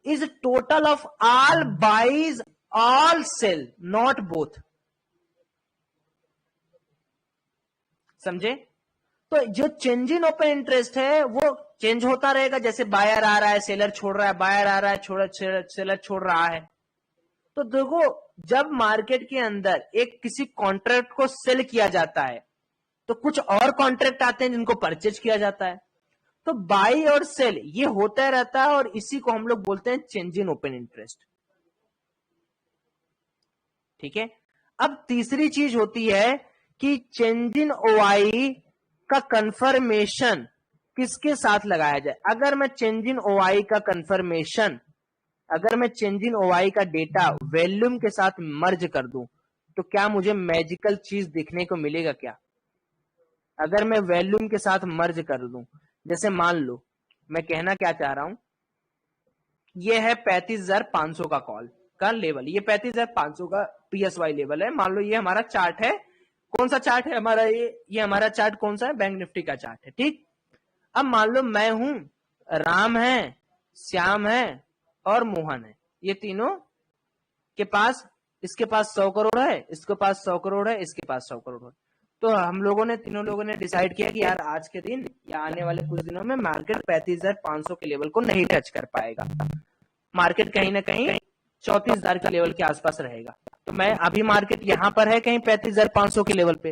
Speaker 1: is total of all buys all sell, not both. समझे? तो जो चेंज इन ओपन इंटरेस्ट है वो चेंज होता रहेगा, जैसे बायर आ रहा है सेलर छोड़ रहा है, बायर आ रहा है सेलर छोड़ रहा है। तो देखो, जब मार्केट के अंदर एक किसी कॉन्ट्रैक्ट को सेल किया जाता है तो कुछ और कॉन्ट्रैक्ट आते हैं जिनको परचेज किया जाता है। तो बाई और सेल ये होता रहता है और इसी को हम लोग बोलते हैं चेंज इन ओपन इंटरेस्ट। ठीक है। अब तीसरी चीज होती है कि चेंज इन ओआई का कंफर्मेशन किसके साथ लगाया जाए। अगर मैं चेंज इन ओआई का कंफर्मेशन, अगर मैं चेंज इन ओआई का डेटा वॉल्यूम के साथ मर्ज कर दूं तो क्या मुझे मैजिकल चीज देखने को मिलेगा क्या? अगर मैं वॉल्यूम के साथ मर्ज कर दूं, जैसे मान लो मैं कहना क्या चाह रहा हूं, ये है 35,500 का कॉल का लेवल, ये 35,500 का पीएसवाई लेवल है। मान लो ये हमारा चार्ट है। कौन सा चार्ट है हमारा? ये हमारा चार्ट कौन सा है? बैंक निफ्टी का चार्ट है। ठीक। अब मान लो मैं हूं, राम है, श्याम है और मोहन है, ये तीनों के पास, इसके पास 100 करोड़ है, इसके पास 100 करोड़ है, इसके पास 100 करोड़ है। तो हम लोगों ने, तीनों लोगों ने डिसाइड किया कि यार आज के दिन या आने वाले कुछ दिनों में मार्केट 35,500 के लेवल को नहीं टच कर पाएगा, मार्केट कहीं ना कहीं 34,000 के लेवल के आसपास रहेगा। तो मैं अभी मार्केट यहां पर है कहीं 35,500 के लेवल पे,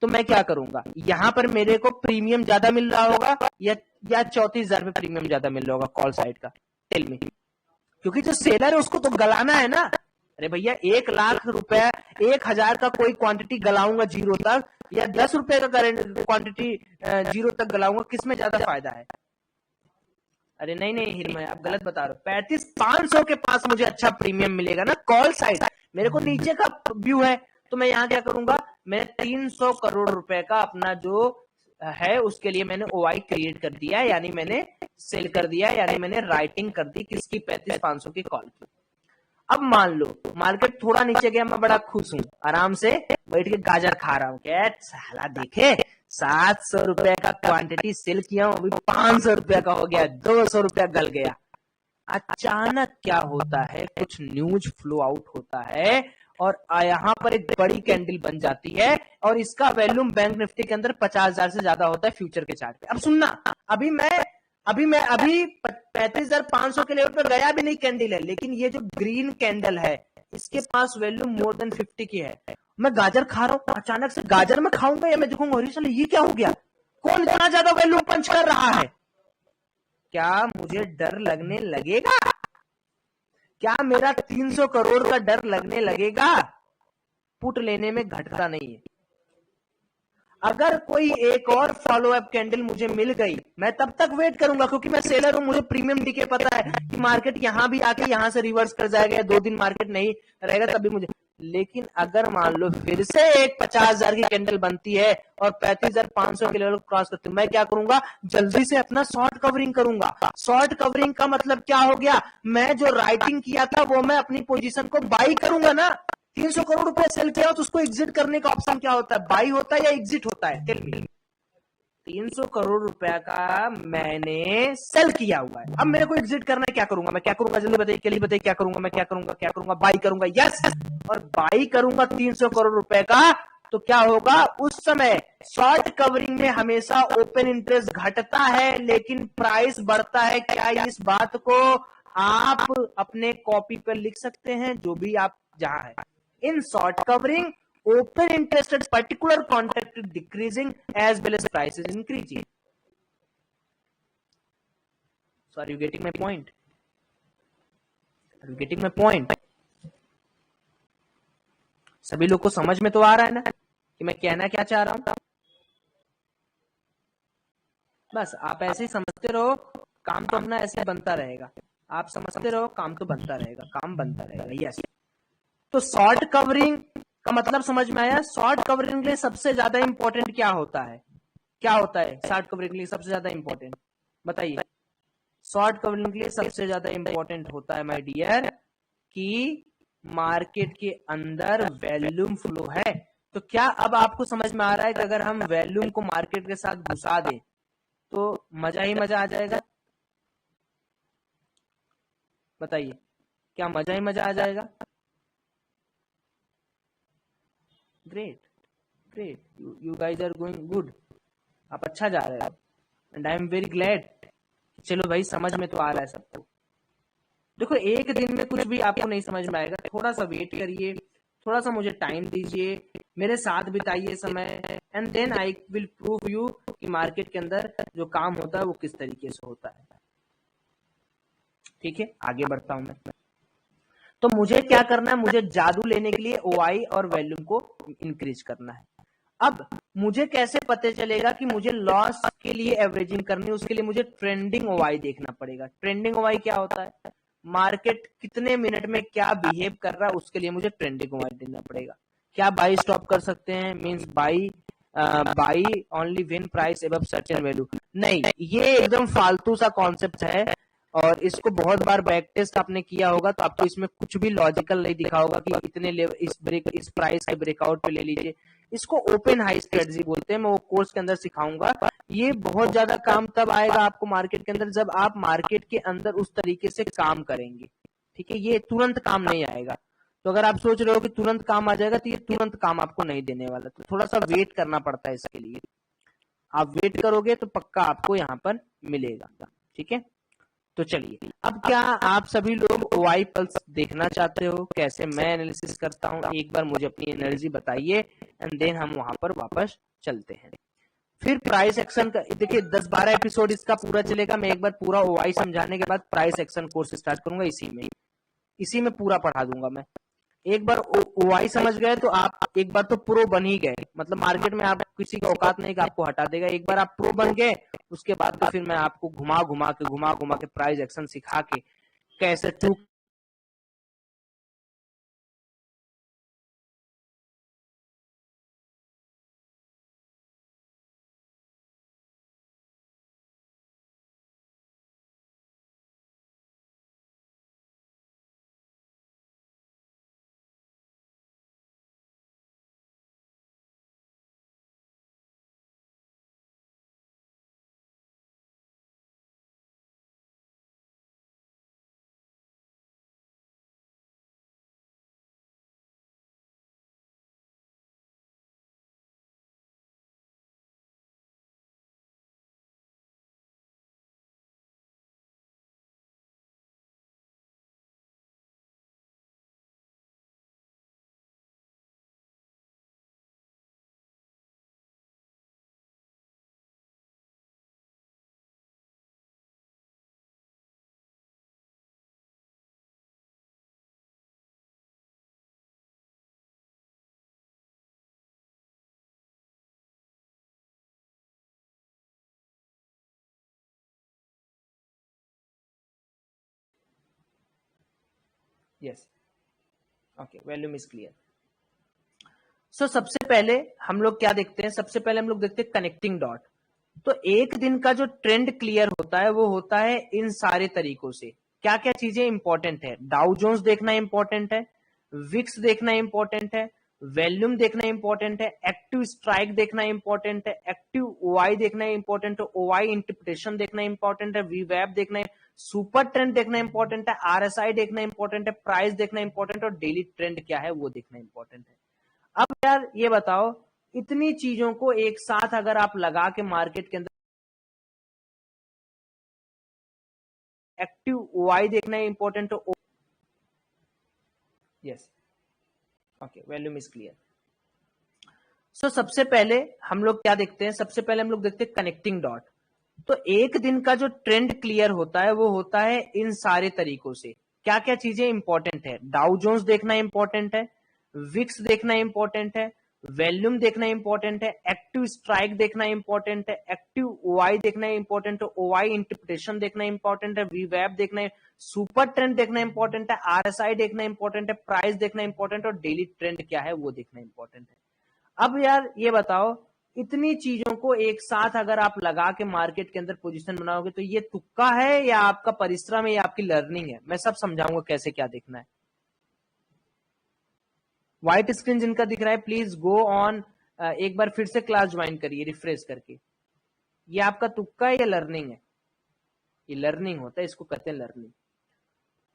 Speaker 1: तो मैं क्या करूंगा, यहां पर मेरे को प्रीमियम ज्यादा मिल रहा होगा या 34,000 पे प्रीमियम ज्यादा मिल रहा होगा कॉल साइड का? Tell me. क्योंकि जो सेलर है उसको तो गलाना है ना। अरे भैया 1,00,000 रुपया, 1,000 का कोई क्वांटिटी गलाऊंगा जीरो तक या 10 रुपए का क्वांटिटी जीरो तक गलाऊंगा, किसमें ज्यादा फायदा है? अरे नहीं नहीं हिरमय, आप गलत बता रहे हो। 35,500 के पास मुझे अच्छा प्रीमियम मिलेगा ना कॉल साइड। मेरे को नीचे का व्यू है तो मैं यहाँ क्या करूंगा, मैं 300 करोड़ रुपए का अपना जो है उसके लिए मैंने ओआई क्रिएट कर दिया, यानी मैंने सेल कर दिया, यानी मैंने राइटिंग कर दी किसकी? 35,500 की कॉल की। अब मान लो मार्केट थोड़ा नीचे गया, मैं बड़ा खुश हूं, आराम से बैठ के गाजर खा रहा हूं, क्या साला देखे 700 रुपए का क्वांटिटी सेल किया हूं, अभी 500 रुपए का हो गया, 200 रुपया गल गया। अचानक क्या होता है, कुछ न्यूज फ्लो आउट होता है और यहाँ पर एक बड़ी कैंडल बन जाती है और इसका वैल्यूम बैंक निफ्टी के अंदर 50,000 से ज्यादा होता है फ्यूचर के चार्ट पे। अब सुनना, अभी 35,500 के लेवल पर गया भी नहीं कैंडल है, लेकिन ये जो ग्रीन कैंडल है इसके पास वैल्यू मोर देन 50 की है। मैं गाजर खा रहा हूं, अचानक से गाजर में खाऊंगा या मैं देखूंगा अरे साले ये क्या हो गया, कौन इतना ज्यादा वैल्यू पंच कर रहा है? क्या मुझे डर लगने लगेगा? क्या मेरा 300 करोड़ का डर लगने लगेगा? पुट लेने में घटता नहीं है। अगर कोई एक और फॉलो अप कैंडल मुझे मिल गई, मैं तब तक वेट करूंगा क्योंकि मैं सेलर हूं, मुझे प्रीमियम डीके पता है कि मार्केट यहां भी आके यहां से रिवर्स कर जाएगा, 2 दिन मार्केट नहीं रहेगा तब भी मुझे। लेकिन अगर मान लो फिर से एक 50,000 की कैंडल बनती है और 35,500 के लेवल क्रॉस करती है, मैं क्या करूंगा, जल्दी से अपना शॉर्ट कवरिंग करूंगा। शॉर्ट कवरिंग का मतलब क्या हो गया, मैं जो राइटिंग किया था वो मैं अपनी पोजीशन को बाई करूंगा ना। 300 करोड़ रुपए सेल किया तो उसको एग्जिट करने का ऑप्शन क्या होता है, बाई होता है या एग्जिट होता है? टेल मी। 300 करोड़ रुपया का मैंने सेल किया हुआ है, अब मेरे को एग्जिट करना है, क्या करूंगा मैं, क्या करूंगा जल्दी बताइए, के लिए बताइए क्या करूंगा मैं, क्या करूंगा, बाई करूंगा। यस, और बाई करूंगा 300 करोड़ रुपए का, तो क्या होगा उस समय? शॉर्ट कवरिंग में हमेशा ओपन इंटरेस्ट घटता है लेकिन प्राइस बढ़ता है। क्या इस बात को आप अपने कॉपी पर लिख सकते हैं, जो भी आप जहां है? In short covering, open interest at particular contract is decreasing as well as price is increasing. So are you getting my point? Are you getting my point? सभी लोग को समझ में तो आ रहा है ना कि मैं कहना क्या चाह रहा हूं? बस आप ऐसे ही समझते रहो, काम तो अपना ऐसे बनता रहेगा। आप समझते रहो, काम तो बनता रहेगा, काम बनता रहेगा। यस। तो शॉर्ट कवरिंग का मतलब समझ में आया? शॉर्ट कवरिंग के लिए सबसे ज्यादा इंपॉर्टेंट क्या होता है? क्या होता है शॉर्ट कवरिंग के लिए सबसे ज्यादा इंपॉर्टेंट? बताइए। शॉर्ट कवरिंग के लिए सबसे ज्यादा इंपॉर्टेंट होता है माय डियर कि मार्केट के अंदर वॉल्यूम फ्लो है। तो क्या अब आपको समझ में आ रहा है कि अगर हम वॉल्यूम को मार्केट के साथ घुसा दें तो मजा ही मजा आ जाएगा? बताइए, क्या मजा ही मजा आ जाएगा? Great great, you guys are going good, आप अच्छा जा रहे हो and I am very glad. चलो भाई, समझ में तो आ रहा है सबको। देखो, एक दिन में कुछ भी आपको नहीं समझ में आएगा, थोड़ा सा वेट करिए, थोड़ा सा मुझे टाइम दीजिए, मेरे साथ बिताइए समय, and then I will prove you कि मार्केट के अंदर जो काम होता है वो किस तरीके से होता है। ठीक है, आगे बढ़ता हूं मैं। तो मुझे क्या करना है, मुझे जादू लेने के लिए ओआई और वॉल्यूम को इंक्रीज करना है। अब मुझे कैसे पता चलेगा कि मुझे लॉस के लिए एवरेजिंग करनी है? उसके लिए मुझे ट्रेंडिंग ओआई देखना पड़ेगा। ट्रेंडिंग ओआई क्या होता है? मार्केट कितने मिनट में क्या बिहेव कर रहा है, उसके लिए मुझे ट्रेंडिंग ओआई देखना पड़ेगा। क्या बाई स्टॉप कर सकते हैं? Means by only when price above certain value? नहीं, ये एकदम फालतू सा कॉन्सेप्ट है और इसको बहुत बार बैक टेस्ट आपने किया होगा तो आपको इसमें कुछ भी लॉजिकल नहीं दिखा होगा कि इतने लेवल इस प्राइस के ब्रेकआउट पे ले लीजिए। इसको ओपन हाई स्ट्रेटजी बोलते हैं, मैं वो कोर्स के अंदर सिखाऊंगा। ये बहुत ज्यादा काम तब आएगा आपको मार्केट के अंदर जब आप मार्केट के अंदर उस तरीके से काम करेंगे। ठीक है, ये तुरंत काम नहीं आएगा। तो अगर आप सोच रहे हो कि तुरंत काम आ जाएगा तो ये तुरंत काम आपको नहीं देने वाला, तो थोड़ा सा वेट करना पड़ता है इसके लिए। आप वेट करोगे तो पक्का आपको यहाँ पर मिलेगा। ठीक है, तो चलिए, अब क्या आप सभी लोग ओआई पल्स देखना चाहते हो कैसे मैं एनालिसिस करता हूं? एक बार मुझे अपनी एनर्जी बताइए एंड देन हम वहां पर वापस चलते हैं। फिर प्राइस एक्शन का देखिए 10-12 एपिसोड इसका पूरा चलेगा। मैं एक बार पूरा ओआई समझाने के बाद प्राइस एक्शन कोर्स स्टार्ट करूंगा, इसी में पूरा पढ़ा दूंगा मैं। एक बार ओआई समझ गए तो आप एक बार तो प्रो बन ही गए, मतलब मार्केट में आप किसी का औकात नहीं कि आपको हटा देगा। एक बार आप प्रो बन गए, उसके बाद तो फिर मैं आपको घुमा घुमा के प्राइस एक्शन सिखा के कैसे to yes, okay, volume is clear. So सबसे पहले हम लोग क्या देखते हैं? सबसे पहले हम लोग देखते हैं कनेक्टिंग डॉट। तो एक दिन का जो ट्रेंड क्लियर होता है वो होता है इन सारे तरीकों से। क्या क्या चीजें इंपॉर्टेंट है? डाउ जोन्स देखना इंपॉर्टेंट है, विक्स देखना इंपॉर्टेंट है, वॉल्यूम देखना इंपॉर्टेंट है, एक्टिव स्ट्राइक देखना इंपॉर्टेंट है, एक्टिव ओआई देखना इंपॉर्टेंट है, ओआई इंटरप्रिटेशन देखना इंपॉर्टेंट है, वीवैप देखना है, सुपर ट्रेंड देखना इंपॉर्टेंट है, आरएसआई देखना इंपॉर्टेंट है, प्राइस देखना इंपॉर्टेंट है और डेली ट्रेंड क्या है वो देखना इंपॉर्टेंट है। अब यार ये बताओ, इतनी चीजों को एक साथ अगर आप लगा के मार्केट के अंदर एक्टिव ओआई देखना है इंपॉर्टेंट हो, yes, okay, volume is clear. So सबसे पहले हम लोग क्या देखते हैं? सबसे पहले हम लोग देखते हैं कनेक्टिंग डॉट। तो एक दिन का जो ट्रेंड क्लियर होता है वो होता है इन सारे तरीकों से। क्या क्या चीजें इंपॉर्टेंट है? डाउ जोन्स देखना इंपॉर्टेंट है, विक्स देखना इंपॉर्टेंट है, वॉल्यूम देखना इंपॉर्टेंट है, एक्टिव स्ट्राइक देखना इंपॉर्टेंट है, एक्टिव ओआई देखना इंपॉर्टेंट है, ओआई इंटरप्रिटेशन देखना इंपॉर्टेंट है, वीवैप देखना है, सुपर ट्रेंड देखना इंपॉर्टेंट है, आरएसआई देखना इंपॉर्टेंट है, प्राइस देखना इंपॉर्टेंट है और डेली ट्रेंड क्या है वो देखना इंपॉर्टेंट है। अब यार ये बताओ, इतनी चीजों को एक साथ अगर आप लगा के मार्केट के अंदर पोजीशन बनाओगे तो ये तुक्का है या आपका परिश्रम है या आपकी लर्निंग है? मैं सब समझाऊंगा कैसे क्या देखना है। व्हाइट स्क्रीन जिनका दिख रहा है प्लीज गो ऑन, एक बार फिर से क्लास ज्वाइन करिए रिफ्रेश करके। ये आपका तुक्का है या लर्निंग है? ये लर्निंग होता है, इसको कहते हैं लर्निंग।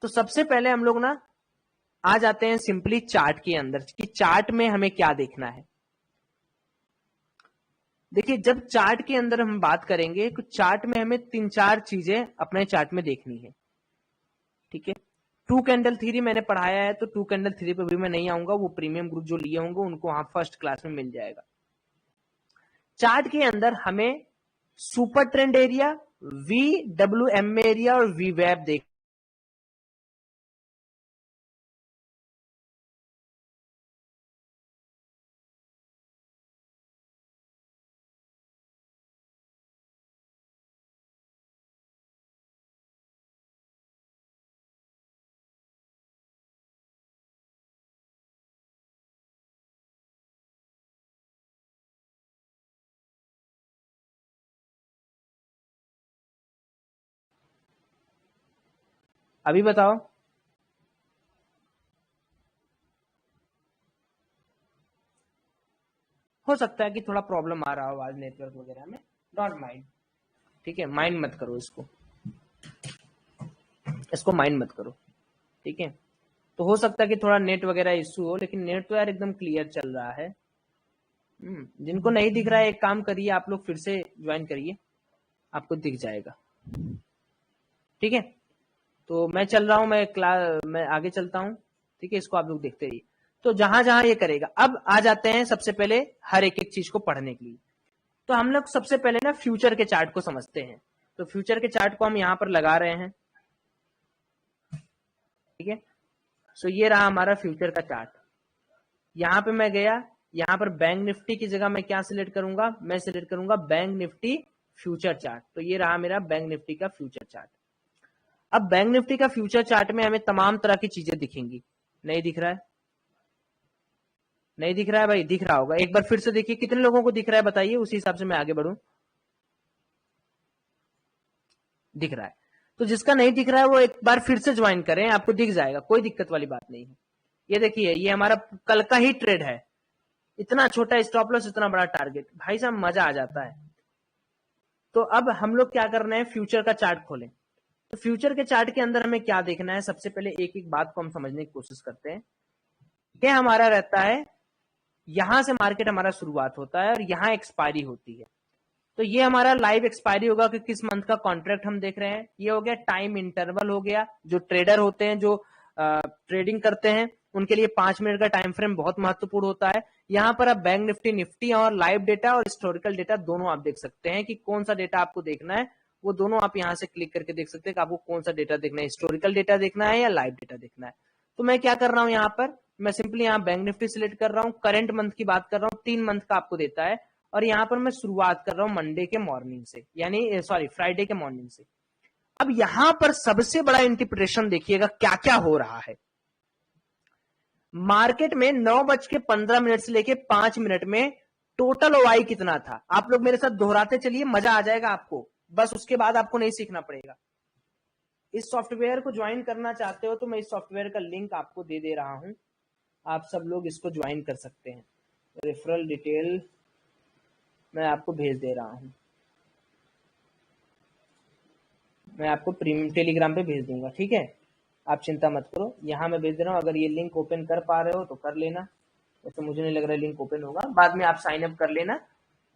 Speaker 1: तो सबसे पहले हम लोग ना आ जाते हैं सिंपली चार्ट के अंदर कि चार्ट में हमें क्या देखना है। देखिए जब चार्ट के अंदर हम बात करेंगे तो चार्ट में हमें 3-4 चीजें अपने चार्ट में देखनी है, ठीक है। 2 कैंडल थ्योरी मैंने पढ़ाया है, तो 2 कैंडल थ्योरी पे भी मैं नहीं आऊंगा, वो प्रीमियम ग्रुप जो लिए होंगे उनको वहां फर्स्ट क्लास में मिल जाएगा। चार्ट के अंदर हमें super trend area, VWM area और VWAP देख। अभी बताओ। हो सकता है कि थोड़ा प्रॉब्लम आ रहा हो आज नेटवर्क वगैरह में, डोंट माइंड, ठीक है, माइंड मत करो इसको, इसको माइंड मत करो, ठीक है। तो हो सकता है कि थोड़ा नेट वगैरह इश्यू हो, लेकिन नेट तो यार एकदम क्लियर चल रहा है। जिनको नहीं दिख रहा है एक काम करिए, आप लोग फिर से ज्वाइन करिए, आपको दिख जाएगा, ठीक है। तो मैं चल रहा हूं, मैं आगे चलता हूं, ठीक है, इसको आप लोग देखते रहिए। तो जहां जहां ये करेगा, अब आ जाते हैं सबसे पहले हर एक एक चीज को पढ़ने के लिए। तो हम लोग सबसे पहले ना फ्यूचर के चार्ट को समझते हैं। तो फ्यूचर के चार्ट को हम यहां पर लगा रहे हैं, ठीक है। सो ये रहा हमारा फ्यूचर का चार्ट। यहां पे मैं गया, यहां पर बैंक निफ्टी की जगह मैं क्या सिलेक्ट करूंगा, मैं सिलेक्ट करूंगा बैंक निफ्टी फ्यूचर चार्ट। तो ये रहा मेरा बैंक निफ्टी का फ्यूचर चार्ट। अब बैंक निफ्टी का फ्यूचर चार्ट में हमें तमाम तरह की चीजें दिखेंगी। नहीं दिख रहा है? नहीं दिख रहा है भाई? दिख रहा होगा, एक बार फिर से देखिए कितने लोगों को दिख रहा है बताइए, उसी हिसाब से मैं आगे बढ़ूं। दिख रहा है? तो जिसका नहीं दिख रहा है वो एक बार फिर से ज्वाइन करें, आपको दिख जाएगा, कोई दिक्कत वाली बात नहीं है। ये देखिए ये हमारा कल का ही ट्रेड है, इतना छोटा स्टॉप लॉस, इतना बड़ा टारगेट, भाई साहब मजा आ जाता है। तो अब हम लोग क्या करना है, फ्यूचर का चार्ट खोलें। तो फ्यूचर के चार्ट के अंदर हमें क्या देखना है, सबसे पहले एक एक बात को हम समझने की कोशिश करते हैं। ये हमारा रहता है, यहां से मार्केट हमारा शुरुआत होता है और यहां एक्सपायरी होती है। तो ये हमारा लाइव एक्सपायरी होगा कि किस मंथ का कॉन्ट्रैक्ट हम देख रहे हैं। ये हो गया टाइम इंटरवल हो गया, जो ट्रेडर होते हैं, जो ट्रेडिंग करते हैं, उनके लिए 5 मिनट का टाइम फ्रेम बहुत महत्वपूर्ण होता है। यहाँ पर आप बैंक निफ्टी और लाइव डेटा और हिस्टोरिकल डेटा दोनों आप देख सकते हैं कि कौन सा डेटा आपको देखना है। वो दोनों आप यहाँ से क्लिक करके देख सकते हैं कि आपको कौन सा डेटा देखना है, हिस्टोरिकल डेटा देखना है या लाइव डेटा देखना है। तो मैं क्या कर रहा हूँ, यहाँ पर मैं सिंपली यहाँ बैंक निफ्टी सिलेक्ट कर रहा हूँ, करंट मंथ की बात कर रहा हूँ, 3 मंथ का आपको देता है। और यहाँ पर मैं शुरुआत कर रहा हूँ मंडे के मॉर्निंग से, यानी सॉरी फ्राइडे के मॉर्निंग से। अब यहां पर सबसे बड़ा इंटरप्रिटेशन देखिएगा क्या क्या हो रहा है। मार्केट में 9:15 से लेके 5 मिनट में टोटल ओआई कितना था, आप लोग मेरे साथ दोहराते चलिए, मजा आ जाएगा आपको, बस उसके बाद आपको नहीं सीखना पड़ेगा। इस सॉफ्टवेयर को ज्वाइन करना चाहते हो तो मैं इस सॉफ्टवेयर का लिंक आपको दे दे रहा हूं, आप सब लोग इसको ज्वाइन कर सकते हैं। रेफरल डिटेल मैं आपको भेज दे रहा हूं, मैं आपको प्रीमियम टेलीग्राम पे भेज दूंगा, ठीक है, आप चिंता मत करो, यहाँ मैं भेज दे रहा हूँ। अगर ये लिंक ओपन कर पा रहे हो तो कर लेना, वैसे मुझे नहीं लग रहा है लिंक ओपन होगा, बाद में आप साइन अप कर लेना,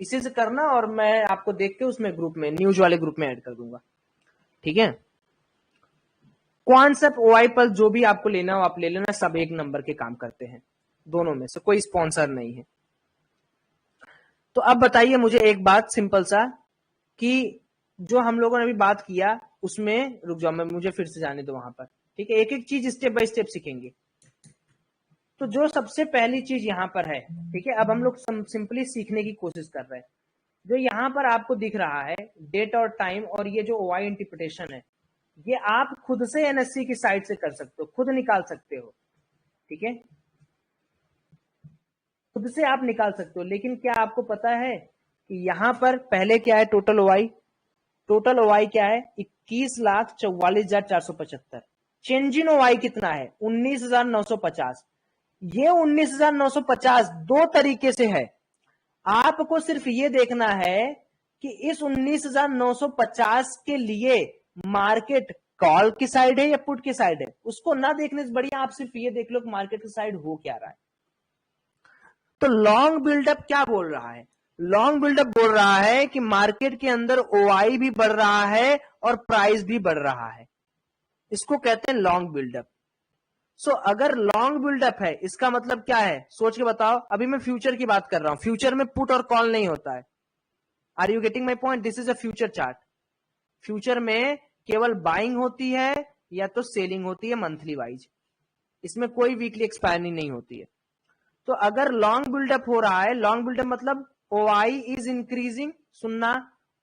Speaker 1: इसी से करना, और मैं आपको देख के उसमें ग्रुप में, न्यूज वाले ग्रुप में ऐड कर दूंगा, ठीक है। कॉन्सेप्ट ओआई पर जो भी आपको लेना हो आप ले लेना, सब एक नंबर के काम करते हैं, दोनों में से कोई स्पॉन्सर नहीं है। तो अब बताइए मुझे एक बात सिंपल सा, कि जो हम लोगों ने अभी बात किया उसमें, रुक जाओ मैं, मुझे फिर से जाने दो वहां पर, ठीक है, एक एक चीज स्टेप बाय स्टेप सीखेंगे। तो जो सबसे पहली चीज यहाँ पर है, ठीक है, अब हम लोग सिंपली सीखने की कोशिश कर रहे हैं। जो यहाँ पर आपको दिख रहा है डेट और टाइम, और ये जो ओआई इंटरप्रिटेशन है, ये आप खुद से एनएससी की साइट से कर सकते हो, खुद निकाल सकते हो, ठीक है, खुद से आप निकाल सकते हो। लेकिन क्या आपको पता है कि यहाँ पर पहले क्या है, टोटल ओआई, टोटल ओआई क्या है, 21,44,475। चेंज इन ओआई कितना है, 19,950। ये 19,950 दो तरीके से है। आपको सिर्फ ये देखना है कि इस 19,950 के लिए मार्केट कॉल की साइड है या पुट की साइड है, उसको ना देखने से बढ़िया आप सिर्फ ये देख लो कि मार्केट की साइड हो क्या रहा है। तो लॉन्ग बिल्डअप क्या बोल रहा है? लॉन्ग बिल्डअप बोल रहा है कि मार्केट के अंदर ओआई भी बढ़ रहा है और प्राइस भी बढ़ रहा है, इसको कहते हैं लॉन्ग बिल्डअप। सो अगर लॉन्ग बिल्डअप है इसका मतलब क्या है, सोच के बताओ। अभी मैं फ्यूचर की बात कर रहा हूं, फ्यूचर में पुट और कॉल नहीं होता है। Are you getting my point? This is a future chart. Future में केवल बाइंग होती है या तो सेलिंग होती है मंथली वाइज, इसमें कोई वीकली एक्सपायरी नहीं होती है। तो अगर लॉन्ग बिल्डअप हो रहा है, लॉन्ग बिल्डअप मतलब ओआई इज इंक्रीजिंग, सुनना,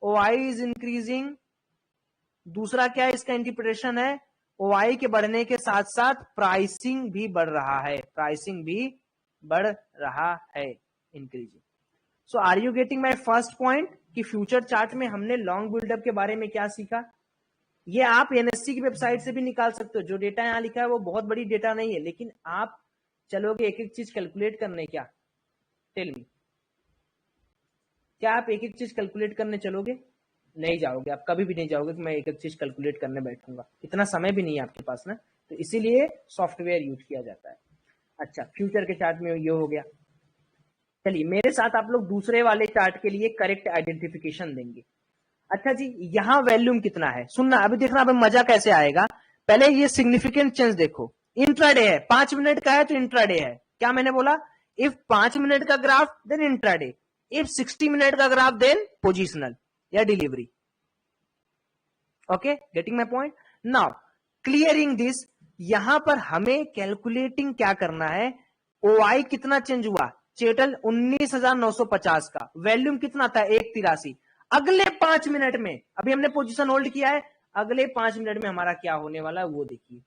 Speaker 1: ओआई इज इंक्रीजिंग। दूसरा क्या है इसका इंटरप्रिटेशन है, ओआई के बढ़ने के साथ साथ प्राइसिंग भी बढ़ रहा है, प्राइसिंग भी बढ़ रहा है, increasing. So are you getting my first point कि फ्यूचर चार्ट में हमने लॉन्ग बिल्डअप के बारे में क्या सीखा। ये आप एनएससी की वेबसाइट से भी निकाल सकते हो, जो डेटा यहां लिखा है वो बहुत बड़ी डेटा नहीं है, लेकिन आप चलोगे एक एक चीज कैलकुलेट करने, क्या टेल मी, क्या आप एक एक चीज कैलकुलेट करने चलोगे? नहीं जाओगे, आप कभी भी नहीं जाओगे कि मैं एक एक चीज कैलकुलेट करने बैठूंगा, इतना समय भी नहीं है आपके पास ना, तो इसीलिए सॉफ्टवेयर यूज किया जाता है। अच्छा, फ्यूचर के चार्ट में ये हो गया। चलिए मेरे साथ आप लोग दूसरे वाले चार्ट के लिए करेक्ट आइडेंटिफिकेशन देंगे। अच्छा जी, यहां वॉल्यूम कितना है, सुनना अभी देखना, अभी मजा कैसे आएगा। पहले ये सिग्निफिकेंट चेंज देखो, इंट्राडे है, 5 मिनट का है तो इंट्राडे है। क्या मैंने बोला? इफ 5 मिनट का graph then intraday, if 60 minute का ग्राफ देन पोजिशनल या delivery. Okay, getting my point? Now clearing this, यहां पर हमें कैलकुलेटिंग क्या करना है, ओआई कितना चेंज हुआ, चेटल 19,950 का, वॉल्यूम कितना था 183। अगले 5 मिनट में, अभी हमने पोजीशन होल्ड किया है, अगले 5 मिनट में हमारा क्या होने वाला है वो देखिए।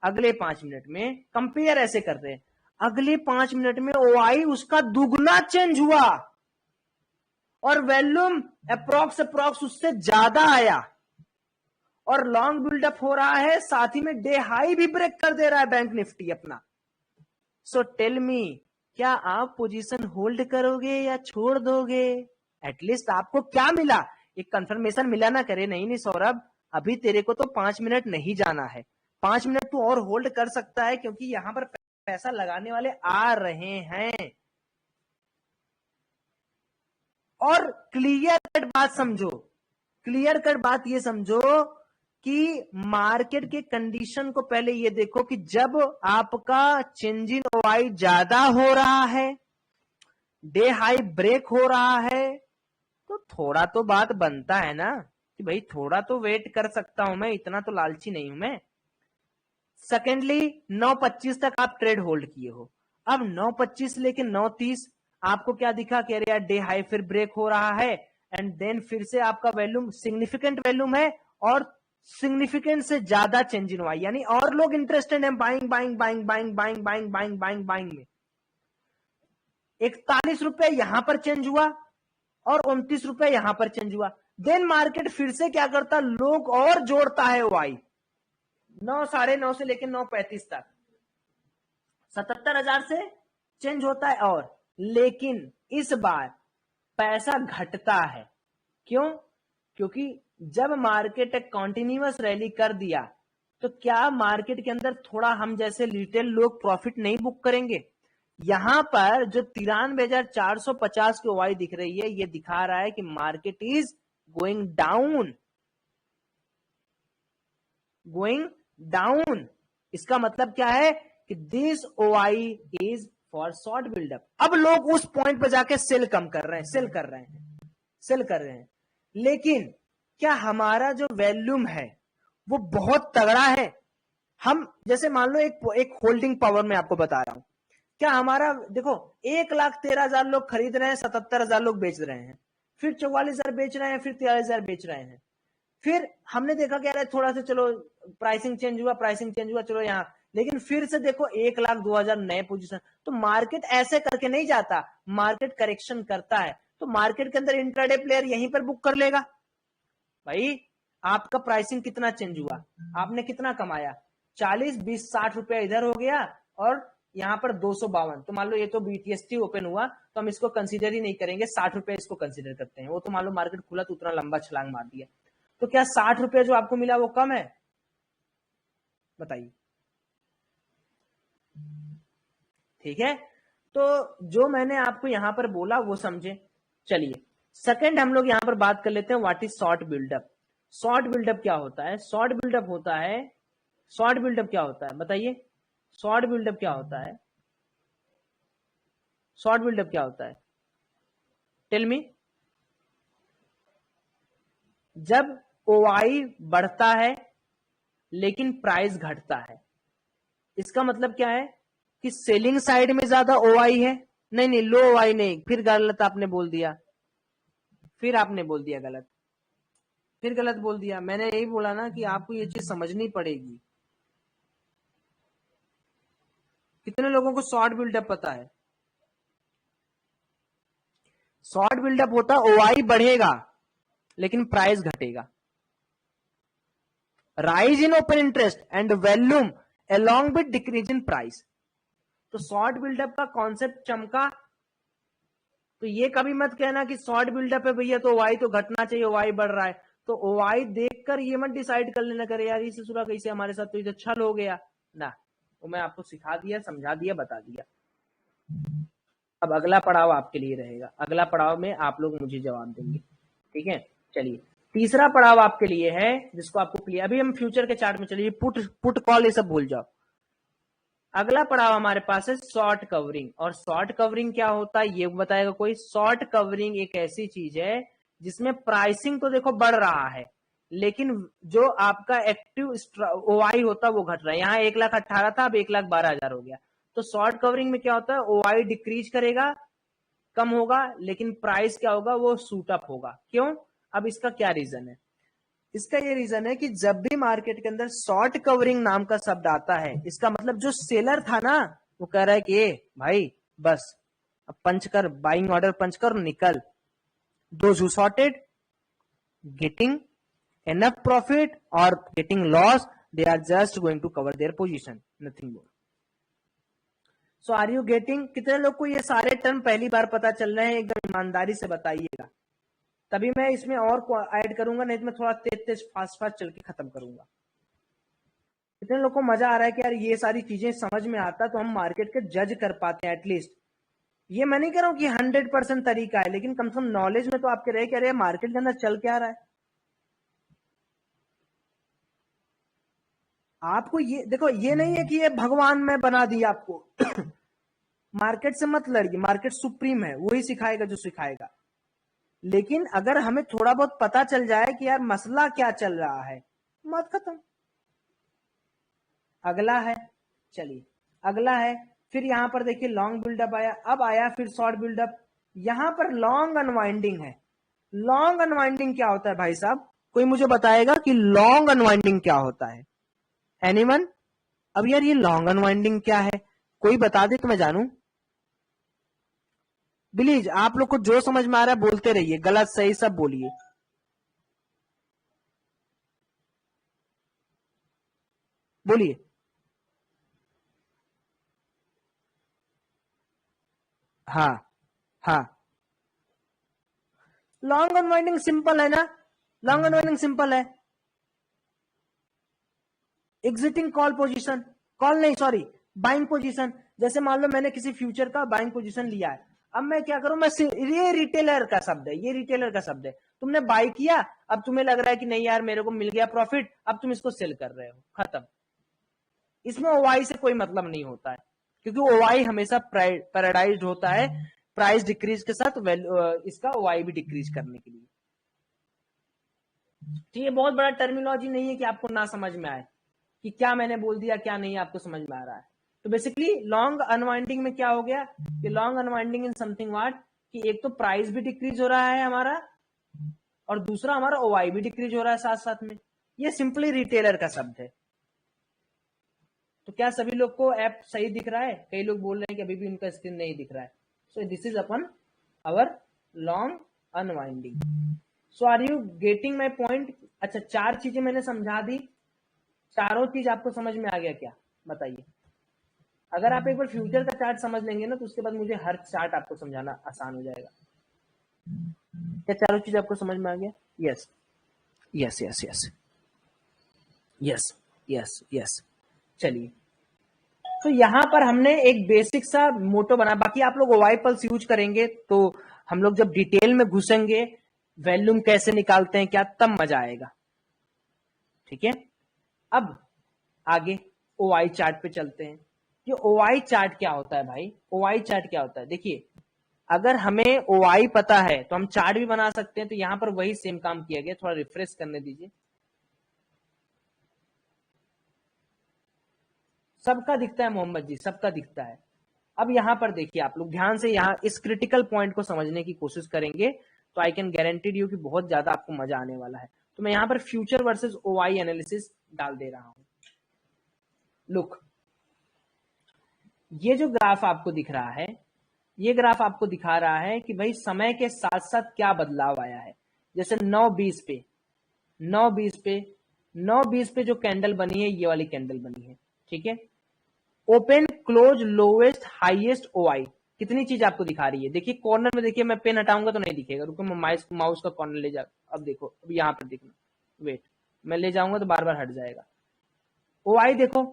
Speaker 1: अगले 5 मिनट में कंपेयर ऐसे करते हैं, अगले 5 मिनट में ओआई उसका दुगना चेंज हुआ और वॉल्यूम अप्रोक्स उससे ज्यादा आया, और लॉन्ग बिल्डअप हो रहा है, साथ ही में डे हाई भी ब्रेक कर दे रहा है बैंक निफ्टी अपना। सो टेल मी, क्या आप पोजीशन होल्ड करोगे या छोड़ दोगे? एटलीस्ट आपको क्या मिला, एक कंफर्मेशन मिला ना, करे नहीं नहीं सौरभ, अभी तेरे को तो 5 मिनट नहीं जाना है, 5 मिनट तू और होल्ड कर सकता है, क्योंकि यहां पर पैसा लगाने वाले आ रहे हैं। और क्लियर कट बात समझो, क्लियर कट बात ये समझो कि मार्केट के कंडीशन को पहले ये देखो कि जब आपका चेंज इन ओआई ज्यादा हो रहा है, डे हाई ब्रेक हो रहा है, तो थोड़ा तो बात बनता है ना कि भाई थोड़ा तो वेट कर सकता हूं मैं, इतना तो लालची नहीं हूं मैं। सेकेंडली 9.25 तक आप ट्रेड होल्ड किए हो, अब 9.25 लेके 9.30 आपको क्या दिखा, कह रहे यार डे हाई फिर ब्रेक हो रहा है, एंड देन फिर से आपका वैल्यूम सिग्निफिकेंट वैल्यूम है और सिग्निफिकेंट से ज्यादा चेंज इन हुआ, यानी और लोग इंटरेस्टेड हैं buying buying buying buying buying buying buying buying buying में। 41 रुपए यहां पर चेंज हुआ और 29 रुपए यहां पर चेंज हुआ, देन मार्केट फिर से क्या करता, लोग और जोड़ता है वाई 9, 9:30 से लेकर 9:35 तक, 77,000 से चेंज होता है। और लेकिन इस बार पैसा घटता है, क्यों? क्योंकि जब मार्केट एक कॉन्टिन्यूअस रैली कर दिया तो क्या मार्केट के अंदर थोड़ा हम जैसे रिटेल लोग प्रॉफिट नहीं बुक करेंगे? यहां पर जो 93,450 की ओआई दिख रही है, ये दिखा रहा है कि market is going down, going down. इसका मतलब क्या है कि this OI is for short buildup. अब लोग उस पॉइंट पर जाके सेल कम कर रहे हैं, सेल कर रहे हैं, सेल कर रहे हैं, लेकिन क्या हमारा जो वॉल्यूम है वो बहुत तगड़ा है? हम जैसे मान लो एक होल्डिंग पावर में आपको बता रहा हूं, क्या हमारा देखो 1,13,000 लोग खरीद रहे हैं, 77,000 लोग बेच रहे हैं, फिर 44,000 बेच रहे हैं, फिर 43,000 बेच रहे हैं, फिर हमने देखा क्या रहा है, थोड़ा सा चलो प्राइसिंग चेंज हुआ, प्राइसिंग चेंज हुआ, चलो यहां, लेकिन फिर से देखो 1,02,000 नए पोजीशन। तो मार्केट ऐसे करके नहीं जाता, मार्केट करेक्शन करता है, तो मार्केट के अंदर इंट्राडे प्लेयर यहीं पर बुक कर लेगा। भाई आपका प्राइसिंग कितना चेंज हुआ, आपने कितना कमाया, 40, 20, 60 रुपया इधर हो गया और यहाँ पर 252, तो मान लो ये तो BTST ओपन हुआ तो हम इसको कंसीडर ही नहीं करेंगे, 60 रुपए इसको कंसीडर करते हैं। वो तो मान लो मार्केट खुला तो उतना लंबा छलांग मार दिया, तो क्या 60 रुपए जो आपको मिला वो कम है? बताइए। ठीक है, तो जो मैंने आपको यहां पर बोला वो समझे। चलिए सेकंड हम लोग यहां पर बात कर लेते हैं, what is short buildup. Short buildup क्या होता है? शॉर्ट बिल्डअप होता है, शॉर्ट बिल्डअप क्या होता है बताइए, शॉर्ट बिल्डअप क्या होता है? शॉर्ट बिल्डअप क्या होता है? Tell me. जब OI बढ़ता है लेकिन प्राइस घटता है, इसका मतलब क्या है कि सेलिंग साइड में ज्यादा OI है। नहीं नहीं, लो OI नहीं, फिर गलत आपने बोल दिया, फिर आपने बोल दिया गलत, फिर गलत बोल दिया। मैंने यही बोला ना कि आपको ये चीज समझनी पड़ेगी। कितने लोगों को शॉर्ट बिल्डअप पता है? शॉर्ट बिल्डअप होता है OI बढ़ेगा लेकिन प्राइस घटेगा। Rise in open interest and volume along with decrease in price. तो शॉर्ट बिल्डअप का कॉन्सेप्ट चमका, तो ये कभी मत कहना कि शॉर्ट बिल्डअप है भैया तो OI तो घटना चाहिए, OI बढ़ रहा है। तो OI देखकर ये मत डिसाइड कर लेना करे यार इसे सुरा कैसे हमारे साथ, तो इधर छल हो गया ना। वो मैं आपको सिखा दिया, समझा दिया, बता दिया। अब अगला पड़ाव आपके लिए रहेगा, अगला पड़ाव में आप लोग मुझे जवाब देंगे। ठीक है, चलिए तीसरा पड़ाव आपके लिए है जिसको आपको क्लियर, अभी हम फ्यूचर के चार्ट में चलिए, पुट कॉल ये सब भूल जाओ। अगला पड़ाव हमारे पास है शॉर्ट कवरिंग। और शॉर्ट कवरिंग क्या होता है ये बताएगा कोई? शॉर्ट कवरिंग एक ऐसी चीज है जिसमें प्राइसिंग तो देखो बढ़ रहा है लेकिन जो आपका एक्टिव OI होता है वो घट रहा है। यहाँ 1,18,000 था, अब 1,12,000 हो गया। तो शॉर्ट कवरिंग में क्या होता है? OI डिक्रीज करेगा, कम होगा, लेकिन प्राइस क्या होगा? वो सूट अप होगा। क्यों? अब इसका क्या रीजन है? इसका ये रीजन है कि जब भी मार्केट के अंदर शॉर्ट कवरिंग नाम का शब्द आता है, इसका मतलब जो सेलर था ना वो कह रहा है कि भाई बस अब पंच कर, बाइंग ऑर्डर पंच कर, निकल। Those who shorted getting enough profit or getting loss, they are just going to cover their position, nothing more. So are you getting? कितने लोग को ये सारे टर्म पहली बार पता चल रहे हैं? एकदम ईमानदारी से बताइएगा, तभी मैं इसमें और ऐड करूंगा, नहीं तो मैं थोड़ा तेज तेज फास्ट फास्ट चल के खत्म करूंगा। कितने लोग को मजा आ रहा है कि यार ये सारी चीजें समझ में आता तो हम मार्केट के जज कर पाते हैं एटलीस्ट। ये मैं नहीं कह रहा हूं कि 100% तरीका है, लेकिन कम से कम नॉलेज में तो आपके रहे कि अरे मार्केट के अंदर चल क्या रहा है। आपको ये देखो, ये नहीं है कि ये भगवान में बना दिया आपको मार्केट से मत लड़िए, मार्केट सुप्रीम है, वही सिखाएगा जो सिखाएगा। लेकिन अगर हमें थोड़ा बहुत पता चल जाए कि यार मसला क्या चल रहा है, मत खत्म। अगला है, चलिए अगला है, फिर यहां पर देखिए लॉन्ग बिल्डअप आया, अब आया फिर शॉर्ट बिल्डअप। यहां पर लॉन्ग अनवाइंडिंग है। लॉन्ग अनवाइंडिंग क्या होता है भाई साहब? कोई मुझे बताएगा कि लॉन्ग अनवाइंडिंग क्या होता है? एनीवन? अब यार ये लॉन्ग अनवाइंडिंग क्या है, कोई बता दे तो मैं जानू। प्लीज आप लोग को जो समझ में आ रहा है बोलते रहिए, गलत सही सब बोलिए। बोलिए। हाँ हाँ, लॉन्ग अनवाइंडिंग सिंपल है ना, लॉन्ग अनवाइंडिंग सिंपल है। एग्जिटिंग कॉल पोजीशन, कॉल नहीं सॉरी, बाइंग पोजीशन। जैसे मान लो मैंने किसी फ्यूचर का बाइंग पोजीशन लिया है, अब मैं क्या करूं? मैं ये रिटेलर का शब्द है, ये रिटेलर का शब्द है। तुमने बाई किया, अब तुम्हें लग रहा है कि नहीं यार मेरे को मिल गया प्रॉफिट, अब तुम इसको सेल कर रहे हो, खत्म। इसमें OI से कोई मतलब नहीं होता है, क्योंकि OI हमेशा पैराडाइज्ड होता है प्राइस डिक्रीज के साथ, इसका OI भी डिक्रीज करने के लिए। तो ये बहुत बड़ा टर्मिनोलॉजी नहीं है कि आपको ना समझ में आए कि क्या मैंने बोल दिया क्या नहीं आपको समझ में आ रहा है। तो बेसिकली लॉन्ग अनवाइंडिंग में क्या हो गया कि long unwinding in something what, कि एक तो प्राइस भी डिक्रीज हो रहा है हमारा, और दूसरा हमारा OI भी डिक्रीज हो रहा है साथ साथ में। ये सिंपली रिटेलर का शब्द है। तो क्या सभी लोग को ऐप सही दिख रहा है? कई लोग बोल रहे हैं कि अभी भी उनका स्क्रीन नहीं दिख रहा है। सो दिस इज अपन our long unwinding. So are you getting my point? अच्छा, 4 चीजें मैंने समझा दी, चारों चीज आपको समझ में आ गया क्या? बताइए। अगर आप एक बार फ्यूचर का चार्ट समझ लेंगे ना, तो उसके बाद मुझे हर चार्ट आपको समझाना आसान हो जाएगा। क्या चारों चीज आपको समझ में आ गया? Yes yes yes yes yes yes yes. चलिए, तो यहाँ पर हमने एक बेसिक सा मोटो बना, बाकी आप लोग ओवाई पल्स यूज करेंगे तो हम लोग जब डिटेल में घुसेंगे, वॉल्यूम कैसे निकालते हैं क्या, तब मजा आएगा। ठीक है, अब आगे ओवाई चार्ट पे चलते हैं। ये ओवाई चार्ट क्या होता है भाई? ओवाई चार्ट क्या होता है? देखिए, अगर हमें ओवाई पता है तो हम चार्ट भी बना सकते हैं। तो यहां पर वही सेम काम किया गया, थोड़ा रिफ्रेश करने दीजिए। सबका दिखता है मोहम्मद जी, सबका दिखता है। अब यहां पर देखिए, आप लोग ध्यान से यहां इस क्रिटिकल पॉइंट को समझने की कोशिश करेंगे तो आई कैन गारंटीड यू कि बहुत ज्यादा आपको मजा आने वाला है। तो मैं यहां पर फ्यूचर वर्सेस ओवाई एनालिसिस डाल दे रहा हूं। लुक, ये जो ग्राफ आपको दिख रहा है, ये ग्राफ आपको दिखा रहा है कि भाई समय के साथ साथ क्या बदलाव आया है। जैसे 9:20 पे 9:20 पे 9:20 पे जो कैंडल बनी है, ये वाली कैंडल बनी है। ठीक है, open close lowest highest OI, कितनी चीज आपको दिखा रही है? देखिए कॉर्नर में, देखिए मैं पेन हटाऊंगा तो नहीं दिखेगा, रुको मैं माउस का कॉर्नर ले जा। अब देखो, अब यहां पर देखना, वेट, मैं ले जाऊंगा तो बार बार हट जाएगा। ओआई देखो,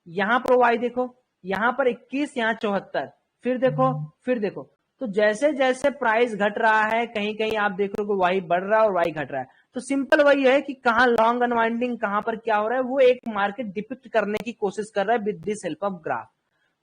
Speaker 1: यहां पर ओआई देखो, यहां पर 21, यहां 74, फिर देखो, फिर देखो। तो जैसे जैसे प्राइस घट रहा है, कहीं कहीं आप देख रहे हो कि वाई बढ़ रहा है और वाई घट रहा है। तो सिंपल वही है कि कहां लॉन्ग अनवाइंडिंग, कहां पर क्या हो रहा है, वो एक मार्केट डिपिक्ट करने की कोशिश कर रहा है with this help of graph.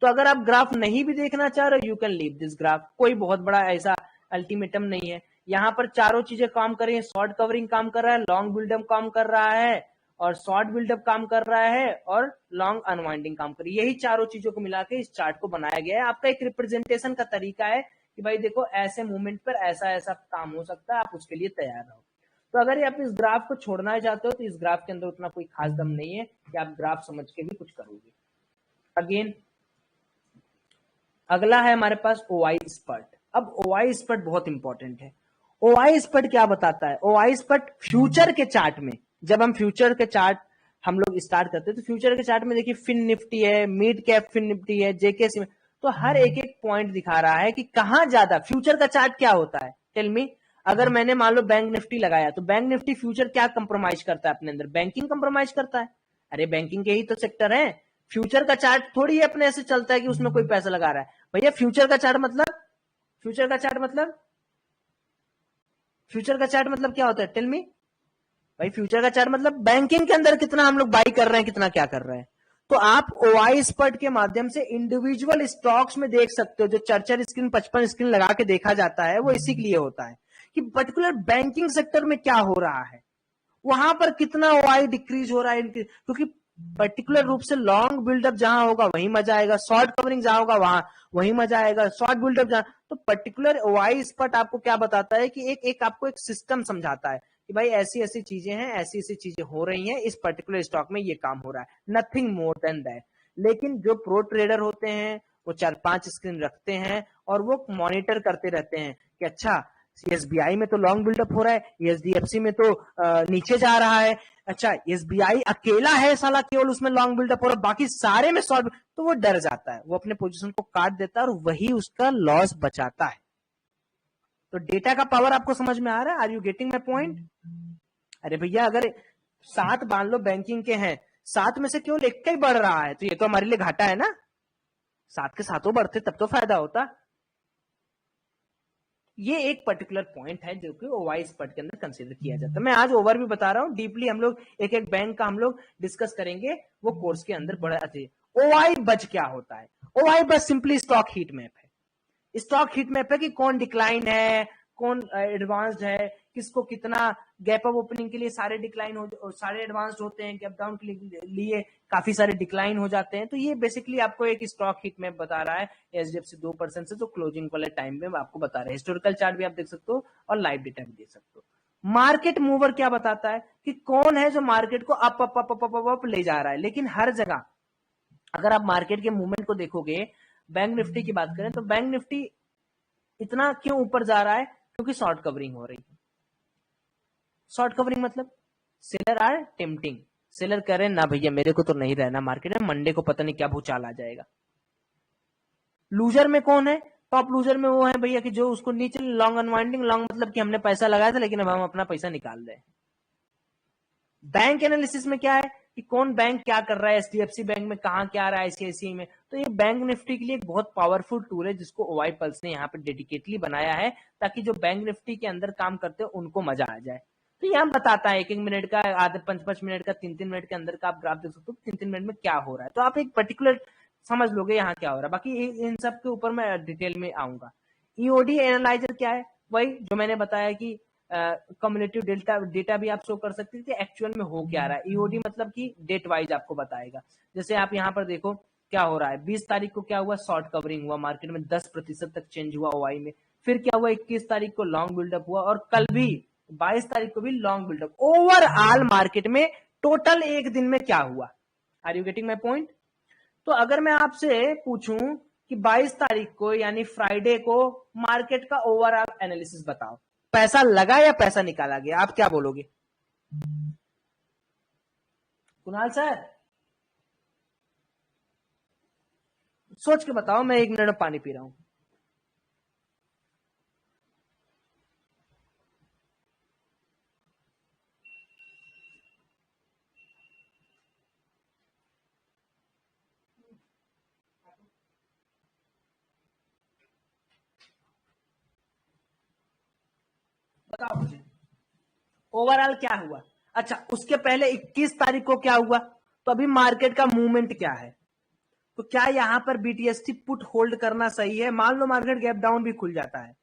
Speaker 1: तो अगर आप ग्राफ नहीं भी देखना चाह रहे हो, you can leave this graph, कोई बहुत बड़ा ऐसा अल्टीमेटम नहीं है। यहां पर चारों चीजें काम कर रही है, शॉर्ट कवरिंग काम कर रहा है, लॉन्ग बिल्डअप काम कर रहा है, और शॉर्ट बिल्डअप काम कर रहा है, और लॉन्ग अनवाइंडिंग काम कर रही है। यही चारों चीजों को मिला के इस चार्ट को बनाया गया है। आपका एक रिप्रेजेंटेशन का तरीका है कि भाई देखो, ऐसे मूवमेंट पर ऐसा ऐसा काम हो सकता है, आप उसके लिए तैयार रहो। तो अगर आप इस ग्राफ को छोड़ना चाहते हो तो इस ग्राफ के अंदर उतना कोई खास दम नहीं है कि आप ग्राफ समझ के भी कुछ करोगे। अगेन, अगला है हमारे पास ओआई स्पर्ट। अब ओआई स्पर्ट बहुत इंपॉर्टेंट है। ओआई स्पर्ट क्या बताता है? ओआई स्पर्ट फ्यूचर के चार्ट में, जब हम फ्यूचर के चार्ट हम लोग स्टार्ट करते हैं तो फ्यूचर के चार्ट में देखिए, फिन निफ्टी है, मिड कैप फिन निफ्टी है, जेके में, तो हर एक एक पॉइंट दिखा रहा है कि कहां ज्यादा। फ्यूचर का चार्ट क्या होता है, टेल मी। अगर मैंने मान लो बैंक निफ्टी लगाया, तो बैंक निफ्टी फ्यूचर क्या कंप्रोमाइज करता है अपने अंदर? बैंकिंग कंप्रोमाइज करता है। अरे बैंकिंग के ही तो सेक्टर है। फ्यूचर का चार्ट थोड़ी अपने ऐसे चलता है कि उसमें कोई पैसा लगा रहा है। भैया फ्यूचर का चार्ट मतलब, फ्यूचर का चार्ट मतलब, फ्यूचर का चार्ट मतलब क्या होता है, टेल मी। भाई फ्यूचर का चार्ट मतलब बैंकिंग के अंदर कितना हम लोग बाई कर रहे हैं, कितना क्या कर रहे हैं। तो आप ओआई स्पर्ट के माध्यम से इंडिविजुअल स्टॉक्स में देख सकते हो। जो 4 स्क्रीन 55 स्क्रीन लगा के देखा जाता है, वो इसी के लिए होता है कि पर्टिकुलर बैंकिंग सेक्टर में क्या हो रहा है, वहां पर कितना ओआई डिक्रीज हो रहा है। क्योंकि पर्टिकुलर रूप से लॉन्ग बिल्डअप जहां होगा वहीं मजा आएगा, शॉर्ट कवरिंग जहां होगा वहां वहीं मजा आएगा, शॉर्ट बिल्डअप जहां। तो पर्टिकुलर ओआई स्पॉट आपको क्या बताता है कि एक आपको एक सिस्टम समझाता है कि भाई ऐसी ऐसी चीजें हैं, ऐसी ऐसी चीजें हो रही हैं, इस पर्टिकुलर स्टॉक में ये काम हो रहा है, नथिंग मोर देन दैट। लेकिन जो प्रो ट्रेडर होते हैं वो 4-5 स्क्रीन रखते हैं और वो मॉनिटर करते रहते हैं कि अच्छा एसबीआई में तो लॉन्ग बिल्डअप हो रहा है, एचडीएफसी में तो नीचे जा रहा है, अच्छा एसबीआई अकेला है साला केवल उसमें लॉन्ग बिल्डअप हो रहा है, बाकी सारे में शॉर्ट। तो वो डर जाता है, वो अपने पोजीशन को काट देता है और वही उसका लॉस बचाता है। तो डेटा का पावर आपको समझ में आ रहा है? Are you getting my point? अरे भैया अगर 7 मान लो बैंकिंग के हैं, 7 में से केवल एक का ही बढ़ रहा है, तो ये तो हमारे लिए घाटा है ना। 7 के 7 बढ़ते तब तो फायदा होता। ये एक पर्टिकुलर पॉइंट है जो कि ओवाई स्पॉट के अंदर कंसीडर किया जाता है। मैं आज ओवर भी बता रहा हूं, डीपली हम लोग एक एक बैंक का हम लोग डिस्कस करेंगे, वो कोर्स के अंदर बड़ा अच्छे। ओवाई बच क्या होता है? ओवाई बस सिंपली स्टॉक हीट मैप है। स्टॉक हीट मैप है कि कौन डिक्लाइन है, कौन एडवांस्ड है, किसको कितना गैप अप ओपनिंग के लिए सारे डिक्लाइन हो, सारे एडवांस्ड होते हैं, गैप डाउन के लिए काफी सारे डिक्लाइन हो जाते हैं। तो ये बेसिकली आपको एक स्टॉक हीट मैप बता रहा है एचडीएफसी 2% से, जो क्लोजिंग वाले टाइम में आपको बता रहा है। हिस्टोरिकल चार्ट भी आप देख सकते हो और लाइव डेटा भी देख सकते हो। मार्केट मूवर क्या बताता है कि कौन है जो मार्केट को up up up up up up ले जा रहा है। लेकिन हर जगह अगर आप मार्केट के मूवमेंट को देखोगे, बैंक निफ्टी की बात करें तो बैंक निफ्टी इतना क्यों ऊपर जा रहा है? क्योंकि शॉर्ट कवरिंग हो रही है। शॉर्ट कवरिंग मतलब सेलर आर टेम्पटिंग, सेलर कह रहे हैं ना भैया मेरे को तो नहीं रहना मार्केट में, मंडे को पता नहीं क्या भूचाल आ जाएगा। लूजर में कौन है? टॉप लूजर में वो है भैया कि जो उसको नीचे लॉन्ग अनवाइंडिंग, लॉन्ग मतलब कि हमने पैसा लगाया था लेकिन अब हम अपना पैसा निकाल रहे हैं। बैंक एनालिसिस में क्या है कि कौन बैंक क्या कर रहा है, एचडीएफसी बैंक में कहाँ क्या आ रहा है, आईसीआईसीआई में। तो ये बैंक निफ्टी के लिए एक बहुत पावरफुल टूल है जिसको ओवाई पल्स ने यहाँ पे डेडिकेटली बनाया है ताकि जो बैंक निफ्टी के अंदर काम करते हैं उनको मजा आ जाए। तो यहाँ बताता है 1-1 मिनट का, आधे 5-5 मिनट का, 3-3 मिनट के अंदर का आप ग्राफ देख सकते हो, 3-3 मिनट में क्या हो रहा है। तो आप एक पर्टिकुलर समझ लोगे यहाँ क्या हो रहा है। बाकी इन सब के ऊपर मैं डिटेल में आऊंगा। ईओडी एनालाइजर क्या है? वही जो मैंने बताया कि कम्युलेटिव डेटा भी आप शो कर सकते थे एक्चुअल में हो क्या रहा है। ईओडी मतलब कि डेट वाइज आपको बताएगा। जैसे आप यहाँ पर देखो क्या हो रहा है, 20 तारीख को क्या हुआ, शॉर्ट कवरिंग हुआ मार्केट में, 10% तक चेंज हुआ ओवाई में। फिर क्या हुआ, 21 तारीख को लॉन्ग बिल्डअप हुआ और कल भी 22 तारीख को भी लॉन्ग बिल्डअप। ओवरऑल मार्केट में टोटल एक दिन में क्या हुआ? Are you getting my point? तो अगर मैं आपसे पूछूं कि 22 तारीख को यानी फ्राइडे को मार्केट का ओवरऑल एनालिसिस बताओ, पैसा लगा या पैसा निकाला गया, आप क्या बोलोगे? कुणाल सर सोच के बताओ, मैं 1 मिनट में पानी पी रहा हूं। बताओ मुझे ओवरऑल क्या हुआ। अच्छा, उसके पहले 21 तारीख को क्या हुआ? तो अभी मार्केट का मूवमेंट क्या है? तो क्या यहां पर बीटीएसटी पुट होल्ड करना सही है? मान लो मार्केट गैप डाउन भी खुल जाता है,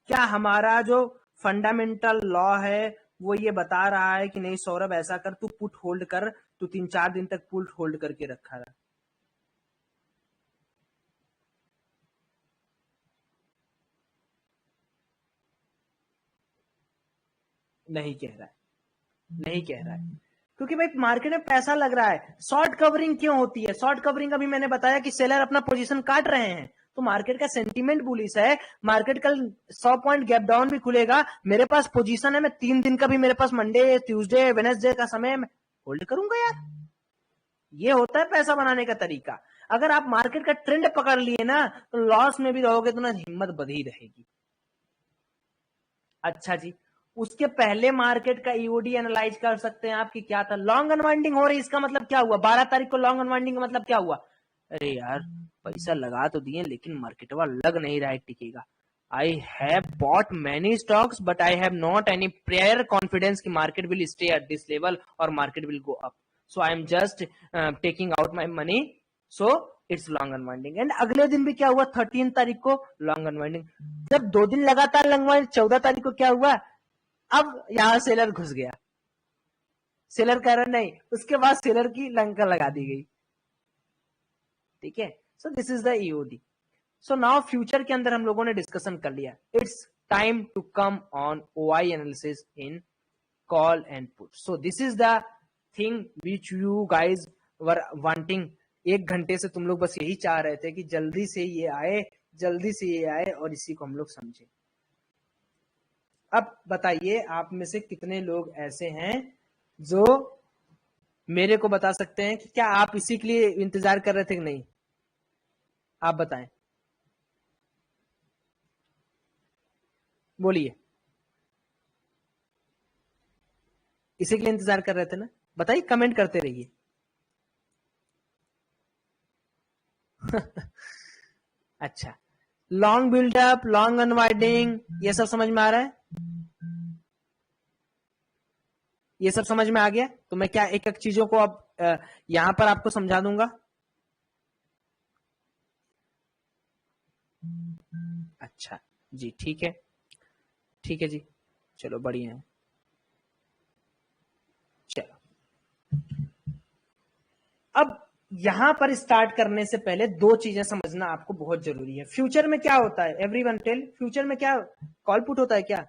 Speaker 1: क्या हमारा जो फंडामेंटल लॉ है वो ये बता रहा है कि नहीं सौरभ ऐसा कर, तू पुट होल्ड कर, तू 3-4 दिन तक पुट होल्ड करके रखा रहा? नहीं कह रहा है, नहीं कह रहा है, क्योंकि भाई मार्केट में पैसा लग रहा है। शॉर्ट कवरिंग क्यों होती है? शॉर्ट कवरिंग अभी मैंने बताया कि सेलर अपना पोजीशन काट रहे हैं, तो मार्केट का सेंटीमेंट बुलिश है। मार्केट कल 100 पॉइंट गैप डाउन भी खुलेगा, मेरे पास पोजीशन है, मैं 3 दिन का भी मेरे पास मंडे ट्यूसडे वेडनेसडे का समय मैं होल्ड करूंगा यार। ये होता है पैसा बनाने का तरीका। अगर आप मार्केट का ट्रेंड पकड़ लिए ना तो लॉस में भी रहोगे तो ना हिम्मत बधी रहेगी। अच्छा जी, उसके पहले मार्केट का ईओडी एनालाइज कर सकते हैं आप कि क्या था। लॉन्ग अनवाइंडिंग हो रही, इसका मतलब क्या हुआ? 12 तारीख को लॉन्ग अनवाइंडिंग का मतलब क्या हुआ? अरे यार पैसा लगा तो दिए लेकिन मार्केट वाला लग नहीं रहा है टिकेगा। I have bought many stocks but I have not any prayer confidence कि market will stay at this level और market will go up, so I am just taking out my money, so it's long unwinding. And अगले दिन भी क्या हुआ, 13 तारीख को लॉन्ग अनवाइंडिंग। जब 2 दिन लगातार लॉन्ग अनवाइंडिंग, 14 तारीख को क्या हुआ, अब यहां सेलर घुस गया, सेलर कह रहा नहीं, उसके बाद सेलर की लंका लगा दी गई। ठीक है, so this is the EOD. So now future के अंदर हम लोगों ने डिस्कशन कर लिया, it's time to come on OI analysis in call and put. So this is the thing which you guys were wanting. 1 घंटे से तुम लोग बस यही चाह रहे थे कि जल्दी से ये आए, जल्दी से ये आए और इसी को हम लोग समझे। अब बताइए आप में से कितने लोग ऐसे हैं जो मेरे को बता सकते हैं कि क्या आप इसी के लिए इंतजार कर रहे थे कि नहीं? आप बताएं, बोलिए, इसी के लिए इंतजार कर रहे थे ना? बताइए, कमेंट करते रहिए। अच्छा, लॉन्ग बिल्डअप, लॉन्ग अनवाइंडिंग, ये सब समझ में आ रहा है? ये सब समझ में आ गया? तो मैं क्या एक एक चीजों को अब यहां पर आपको समझा दूंगा। अच्छा जी, ठीक है, ठीक है जी, चलो बढ़िया है। चलो अब यहां पर स्टार्ट करने से पहले 2 चीजें समझना आपको बहुत जरूरी है। फ्यूचर में क्या होता है, एवरीवन टेल, फ्यूचर में क्या कॉल पुट होता है क्या?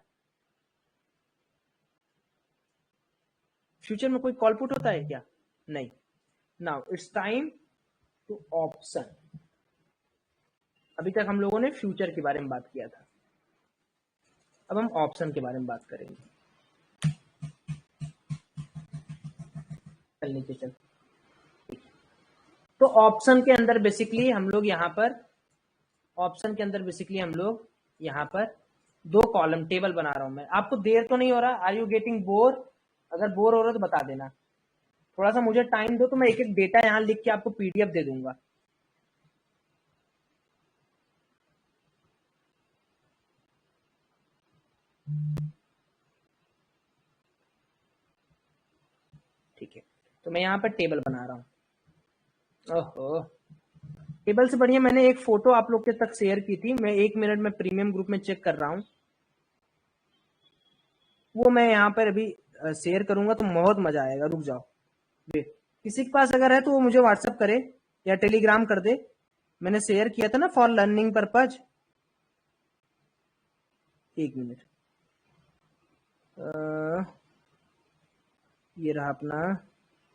Speaker 1: फ्यूचर में कोई कॉल पुट होता है क्या? नहीं। Now it's time to option. अभी तक हम लोगों ने फ्यूचर के बारे में बात किया था, अब हम ऑप्शन के बारे में बात करेंगे। चल नीचे चल। तो ऑप्शन के अंदर बेसिकली हम लोग यहाँ पर ऑप्शन के अंदर बेसिकली हम लोग यहाँ पर 2 कॉलम टेबल बना रहा हूं मैं। आपको देर तो नहीं हो रहा? Are you getting bore? अगर बोर हो रहा हो तो बता देना। थोड़ा सा मुझे टाइम दो तो मैं एक एक डेटा यहाँ लिख के आपको पीडीएफ दे दूंगा। ठीक है, तो मैं यहाँ पर टेबल बना रहा हूँ। ओहो, टेबल से बढ़िया मैंने एक फोटो आप लोग के तक शेयर की थी, मैं 1 मिनट में प्रीमियम ग्रुप में चेक कर रहा हूँ, वो मैं यहाँ पर अभी शेयर करूंगा तो बहुत मजा आएगा। रुक जाओ, किसी के पास अगर है तो वो मुझे व्हाट्सअप करे या टेलीग्राम कर दे। मैंने शेयर किया था ना फॉर लर्निंग पर्पज। 1 मिनट, ये रहा अपना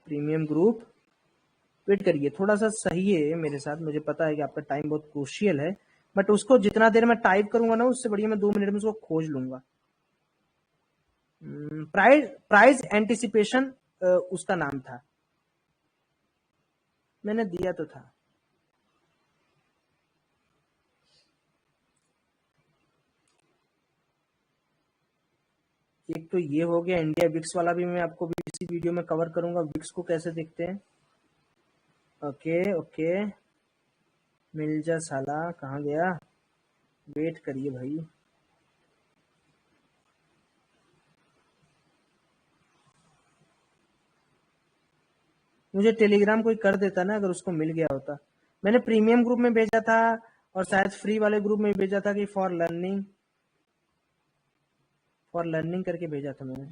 Speaker 1: प्रीमियम ग्रुप। वेट करिए, थोड़ा सा सही है मेरे साथ, मुझे पता है कि आपका टाइम बहुत क्रूशियल है, बट उसको जितना देर मैं टाइप करूंगा ना उससे बढ़िया मैं 2 मिनट में उसको खोज लूंगा। प्राइज प्राइज एंटिसिपेशन उसका नाम था, मैंने दिया तो था। एक तो ये हो गया, इंडिया विक्स वाला भी मैं आपको भी इसी वीडियो में कवर करूंगा, विक्स को कैसे देखते हैं। ओके ओके, मिल जा साला, कहाँ गया? वेट करिए भाई, मुझे टेलीग्राम कोई कर देता ना अगर उसको मिल गया होता। मैंने प्रीमियम ग्रुप में भेजा था और शायद फ्री वाले ग्रुप में भेजा था कि फॉर लर्निंग करके भेजा था मैंने।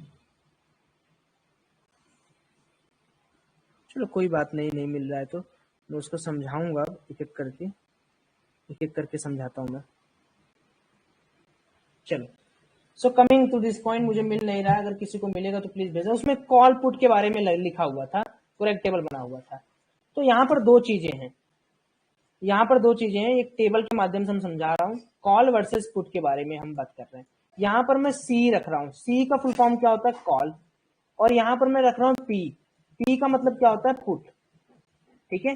Speaker 1: चलो कोई बात नहीं, नहीं मिल रहा है तो मैं उसको समझाऊंगा, एक एक करके समझाता हूँ मैं। चलो, so coming to this point, मुझे मिल नहीं रहा है, अगर किसी को मिलेगा तो प्लीज भेजा। उसमें कॉल पुट के बारे में लिखा हुआ था, पूरा एक टेबल बना हुआ था। तो यहाँ पर 2 चीजें हैं, यहाँ पर 2 चीजें हैं, एक टेबल के माध्यम से हम समझा रहा हूँ, कॉल वर्सेस पुट के बारे में हम बात कर रहे हैं। यहाँ पर मैं सी रख रहा हूँ, सी का फुल फॉर्म क्या होता है? कॉल। और यहाँ पर मैं रख रहा हूँ पी, पी का मतलब क्या होता है? पुट। ठीक है,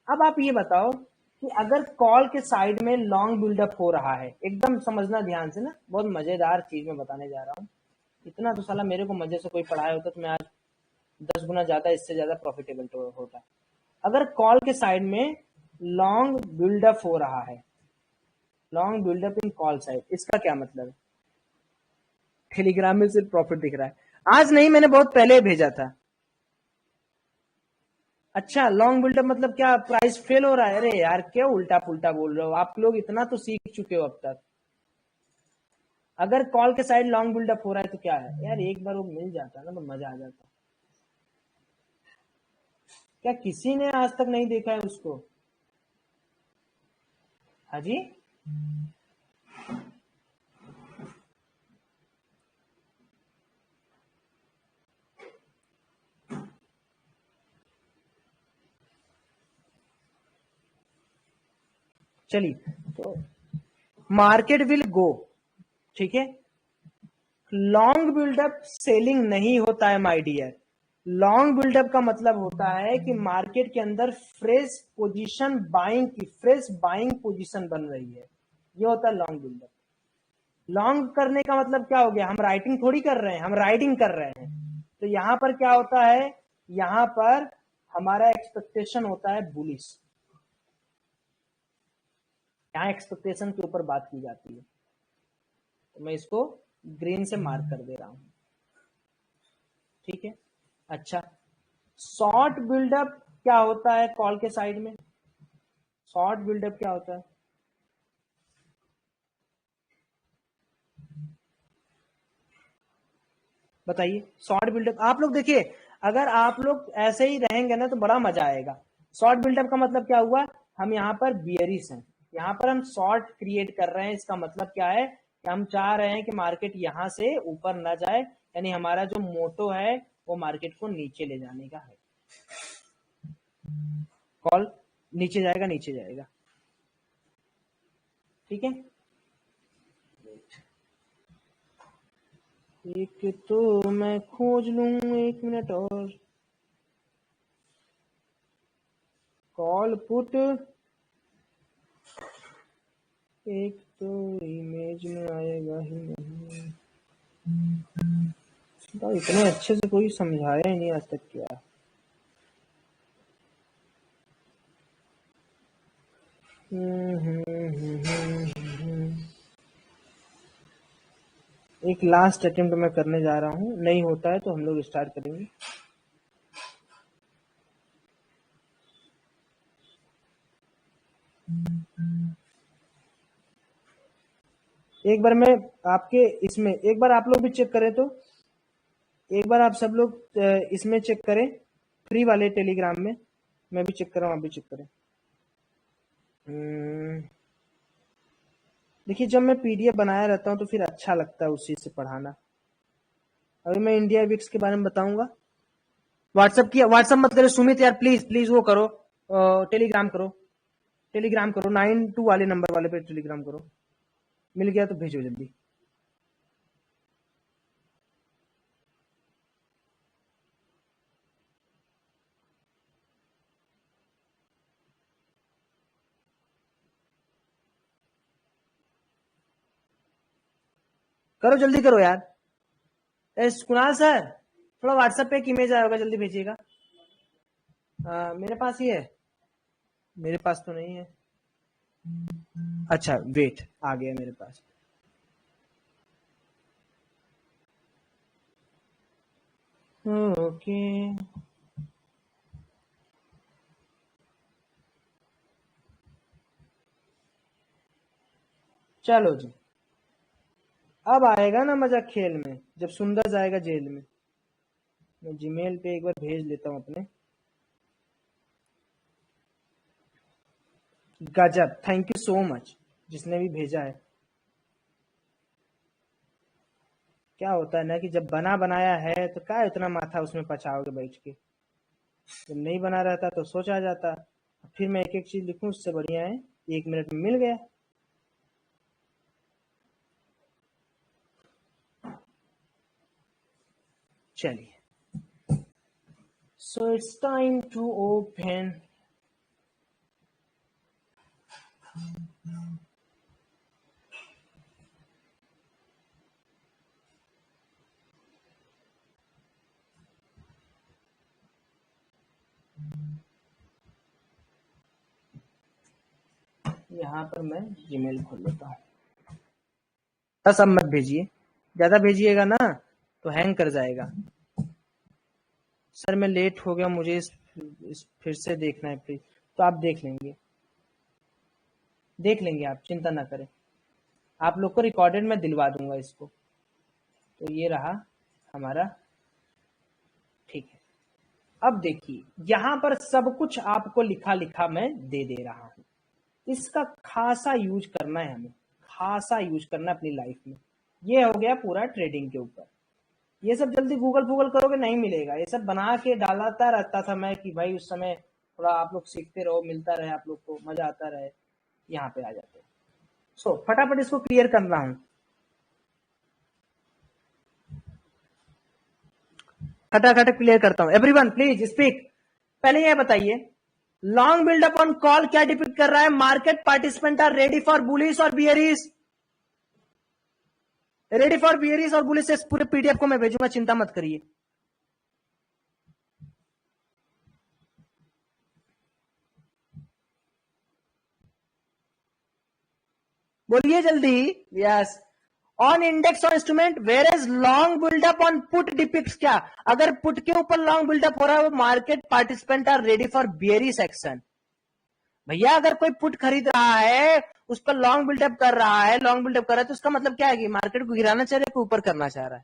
Speaker 1: अब आप ये बताओ कि अगर कॉल के साइड में लॉन्ग बिल्डअप हो रहा है, एकदम समझना ध्यान से ना, बहुत मजेदार चीज मैं बताने जा रहा हूँ। इतना तो साला मेरे को मजे से कोई पढ़ाया होता तो मैं आज 10 गुना ज्यादा, इससे ज्यादा प्रॉफिटेबल तो होता। अगर कॉल के साइड में लॉन्ग बिल्डअप हो रहा है, लॉन्ग बिल्डअप इन कॉल साइड, इसका क्या मतलब है? टेलीग्राम में सिर्फ प्रॉफिट दिख रहा है, आज नहीं, मैंने बहुत पहले भेजा था। अच्छा, लॉन्ग बिल्डअप मतलब क्या प्राइस फेल हो रहा है? अरे यार क्या उल्टा पुल्टा बोल रहे हो आप लोग, इतना तो सीख चुके हो अब तक। अगर कॉल के साइड लॉन्ग बिल्डअप हो रहा है तो क्या है यार, एक बार वो मिल जाता ना तो मजा आ जाता। क्या किसी ने आज तक नहीं देखा है उसको? हाँ जी, चलिए, तो मार्केट विल गो, ठीक है। लॉन्ग बिल्डअप सेलिंग नहीं होता है माय डियर। लॉन्ग बिल्डअप का मतलब होता है कि मार्केट के अंदर फ्रेश पोजीशन बाइंग की, फ्रेश बाइंग पोजीशन बन रही है, ये होता है लॉन्ग बिल्डअप। लॉन्ग करने का मतलब क्या हो गया? हम राइटिंग थोड़ी कर रहे हैं, हम राइडिंग कर रहे हैं। तो यहां पर क्या होता है? यहां पर हमारा एक्सपेक्टेशन होता है बुलिश, यहाँ एक्सपेक्टेशन के ऊपर बात की जाती है। तो मैं इसको ग्रीन से मार्क कर दे रहा हूं, ठीक है। अच्छा, शॉर्ट बिल्डअप क्या होता है कॉल के साइड में? शॉर्ट बिल्डअप क्या होता है? बताइए। शॉर्ट बिल्डअप आप लोग देखिए, अगर आप लोग ऐसे ही रहेंगे ना तो बड़ा मजा आएगा। शॉर्ट बिल्डअप का मतलब क्या हुआ? हम यहाँ पर बियरिश हैं, यहाँ पर हम शॉर्ट क्रिएट कर रहे हैं। इसका मतलब क्या है कि हम चाह रहे हैं कि मार्केट यहाँ से ऊपर ना जाए, यानी हमारा जो मोटो है वो मार्केट को नीचे ले जाने का है। कॉल नीचे जाएगा, नीचे जाएगा, ठीक है। एक तो मैं खोज लूं, 1 मिनट और। कॉल पुट एक तो इमेज में आएगा ही नहीं। तो इतने अच्छे से कोई समझाया ही नहीं आज तक क्या। एक लास्ट अटेम्प्ट मैं करने जा रहा हूँ, नहीं होता है तो हम लोग स्टार्ट करेंगे। एक बार मैं आपके इसमें, एक बार आप लोग भी चेक करें, तो एक बार आप सब लोग इसमें चेक करें, फ्री वाले टेलीग्राम में। मैं भी चेक कर रहा हूँ, आप भी चेक करें। देखिए, जब मैं पीडीएफ बनाया रहता हूँ तो फिर अच्छा लगता है उसी से पढ़ाना। अभी मैं इंडिया विक्स के बारे में बताऊंगा। व्हाट्सअप मत करो सुमित यार, प्लीज प्लीज वो करो, टेलीग्राम करो, टेलीग्राम करो, 92 वाले नंबर वाले पे टेलीग्राम करो। मिल गया तो भेजो जल्दी। करो जल्दी करो यार। कुणाल सर, थोड़ा व्हाट्सएप पे एक इमेज आया होगा, जल्दी भेजिएगा। मेरे पास ही है, मेरे पास तो नहीं है। अच्छा वेट, आ गया मेरे पास। ओके, चलो जी, अब आएगा ना मजा खेल में, जब सुंदर जाएगा जेल में। मैं जीमेल पे एक बार भेज लेता हूँ अपने। गजब, थैंक यू सो मच जिसने भी भेजा है। क्या होता है ना कि जब बना बनाया है तो क्या इतना माथा उसमें पचाओगे बैठ के। जब नहीं बना रहता तो सोच आ जाता, फिर मैं एक एक चीज लिखूं, उससे बढ़िया है 1 मिनट में मिल गया। चलिए, so it's time to open. यहाँ पर मैं जीमेल खोल लेता हूँ। बस अब मत भेजिए, ज्यादा भेजिएगा ना तो हैंग कर जाएगा। सर मैं लेट हो गया, मुझे इस फिर से देखना है प्लीज। तो आप देख लेंगे, देख लेंगे, आप चिंता ना करें। आप लोग को रिकॉर्डेड मैं दिलवा दूंगा इसको। तो ये रहा हमारा, ठीक है। अब देखिए, यहाँ पर सब कुछ आपको लिखा लिखा मैं दे दे रहा हूँ। इसका खासा यूज करना है हमें, खासा यूज करना है अपनी लाइफ में। ये हो गया पूरा ट्रेडिंग के ऊपर। ये सब जल्दी गूगल करोगे नहीं मिलेगा। ये सब बना के डालता रहता था मैं कि भाई उस समय थोड़ा आप लोग सीखते रहो, मिलता रहे, आप लोग को मजा आता रहे। यहाँ पे आ जाते। सो फटाफट इसको क्लियर कर रहा हूं, खटाखट क्लियर करता हूं। Everyone please speak. पहले ये बताइए, लॉन्ग बिल्डअप ऑन कॉल क्या डिपिक्ट कर रहा है? Market participant are ready for bullish और बियरिश। रेडी फॉर बियरिश और बुलिश। इस पूरे पीडीएफ को मैं भेजूंगा, चिंता मत करिए। बोलिए जल्दी। यस, ऑन इंडेक्स और instrument, where is long buildup on put depicts क्या? अगर पुट के ऊपर लॉन्ग बिल्डअप हो रहा है, वो market participant are ready for bearish action. भैया अगर कोई पुट खरीद रहा है, उस पर लॉन्ग बिल्डअप कर रहा है, लॉन्ग बिल्डअप कर रहा है, तो उसका मतलब क्या है कि मार्केट को गिराना चाह रहा है, ऊपर करना चाह रहा है।